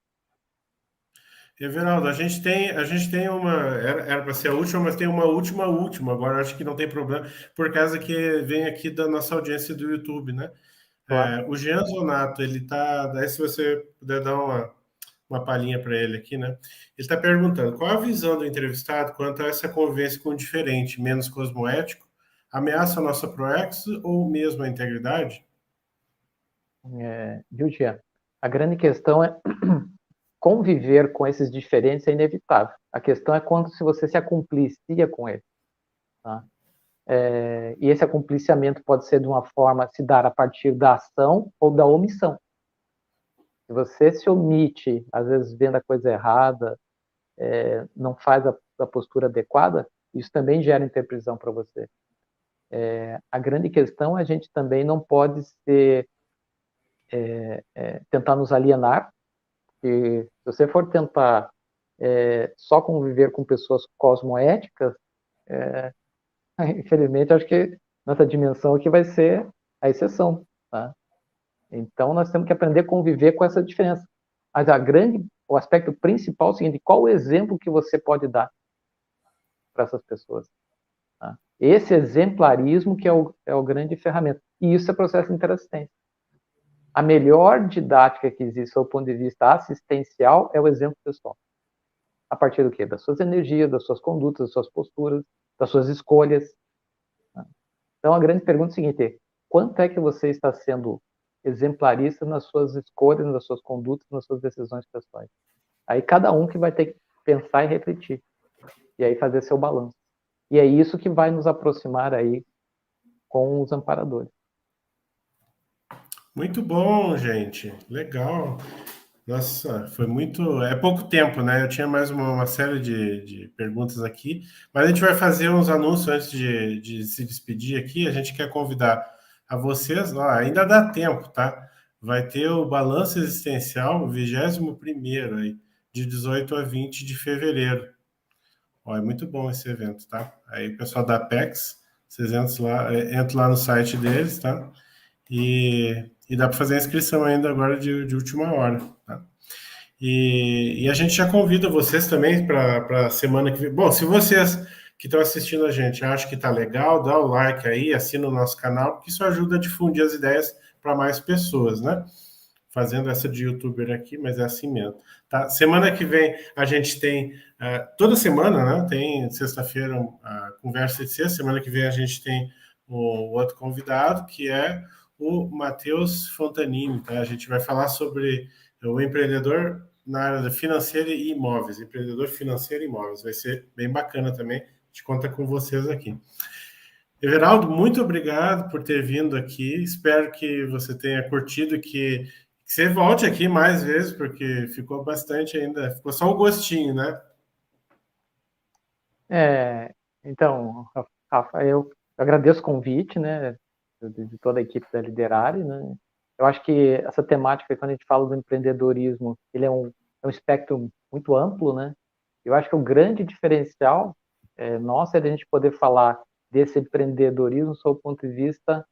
Everaldo, a gente tem uma, era para ser a última, mas tem uma última, agora acho que não tem problema, por causa que vem aqui da nossa audiência do YouTube, né? Claro. O Jean Zonato, ele tá, daí se você puder dar uma palhinha para ele aqui, né? Ele está perguntando, qual a visão do entrevistado quanto a essa convivência com o diferente, menos cosmoético, ameaça a nossa proexo ou mesmo a integridade? Viu, Jean? A grande questão é conviver com esses diferentes é inevitável. A questão é quando se você se acumplicia com eles. Tá? E esse acumpliciamento pode ser de uma forma, se dar a partir da ação ou da omissão. Se você se omite, às vezes vendo a coisa errada, não faz a postura adequada, isso também gera interprisão para você. A grande questão é a gente também não pode tentar nos alienar, porque se você for tentar só conviver com pessoas cosmoéticas, infelizmente, acho que nessa dimensão aqui vai ser a exceção. Tá? Então, nós temos que aprender a conviver com essa diferença. Mas o aspecto principal é o seguinte: qual o exemplo que você pode dar para essas pessoas? Tá? Esse exemplarismo que é o grande ferramenta. E isso é processo de interassistência. A melhor didática que existe, do ponto de vista assistencial, é o exemplo pessoal. A partir do quê? Das suas energias, das suas condutas, das suas posturas, das suas escolhas. Então, a grande pergunta é a seguinte: quanto é que você está sendo exemplarista nas suas escolhas, nas suas condutas, nas suas decisões pessoais? Aí cada um que vai ter que pensar e refletir. E aí fazer seu balanço. E é isso que vai nos aproximar aí com os amparadores. Muito bom, gente. Legal. Nossa, foi muito. É pouco tempo, né? Eu tinha mais uma série de perguntas aqui, mas a gente vai fazer uns anúncios antes de se despedir aqui. A gente quer convidar a vocês, ó, ainda dá tempo, tá? Vai ter o Balanço Existencial, o 21º, aí, de 18 a 20 de fevereiro. Ó, é muito bom esse evento, tá? Aí o pessoal da Apex, vocês entram lá no site deles, tá? E dá para fazer a inscrição ainda agora de última hora, tá? E a gente já convida vocês também para a semana que vem. Bom, se vocês que estão assistindo a gente acham que tá legal, dá o like aí, assina o nosso canal, porque isso ajuda a difundir as ideias para mais pessoas, né? Fazendo essa de youtuber aqui, mas é assim mesmo. Tá? Semana que vem a gente tem, toda semana, né? Tem sexta-feira a conversa de sexta, semana que vem a gente tem o outro convidado, que é o Matheus Fontanini, tá? A gente vai falar sobre o empreendedor na área financeira e imóveis, empreendedor financeiro e imóveis. Vai ser bem bacana também, a gente conta com vocês aqui. Everaldo, muito obrigado por ter vindo aqui, espero que você tenha curtido, que você volte aqui mais vezes, porque ficou bastante ainda, ficou só o gostinho, né? Então, Rafa, eu agradeço o convite, né, de toda a equipe da Liderare, né? Eu acho que essa temática, quando a gente fala do empreendedorismo, ele é um espectro muito amplo, né? Eu acho que o grande diferencial nosso é de a gente poder falar desse empreendedorismo sob o ponto de vista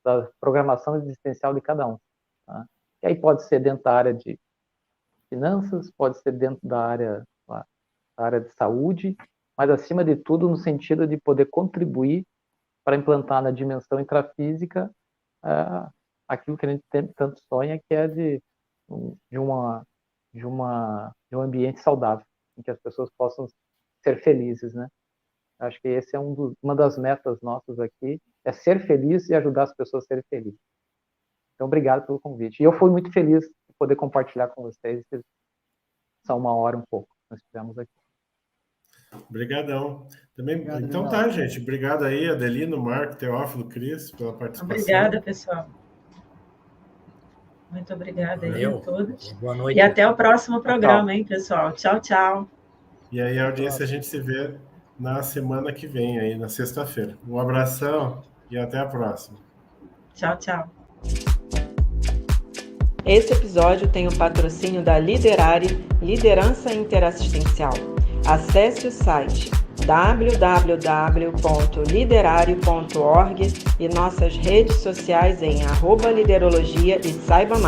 da programação existencial de cada um. Tá? E aí pode ser dentro da área de finanças, pode ser dentro da área de saúde, mas acima de tudo no sentido de poder contribuir para implantar na dimensão intrafísica aquilo que a gente tanto sonha, que é de um ambiente saudável, em que as pessoas possam ser felizes, né? Acho que esse é uma das metas nossas aqui, é ser feliz e ajudar as pessoas a serem felizes. Então, obrigado pelo convite. E eu fui muito feliz de poder compartilhar com vocês essa 1 hora um pouco que nós tivemos aqui. Obrigadão. Também, Obrigado, então Everaldo. tá, gente. Obrigado aí, Adelino, Marco, Teófilo, Cris, pela participação. Obrigada, pessoal. Muito obrigada aí a Valeu. todos. Boa noite. E até o próximo programa, hein, pessoal? Tchau, tchau. E aí, a audiência, a gente se vê na semana que vem, aí, na sexta-feira. Um abração e até a próxima. Tchau, tchau. Esse episódio tem o patrocínio da Liderare, Liderança Interassistencial. Acesse o site www.liderare.org e nossas redes sociais em @liderologia e saiba mais.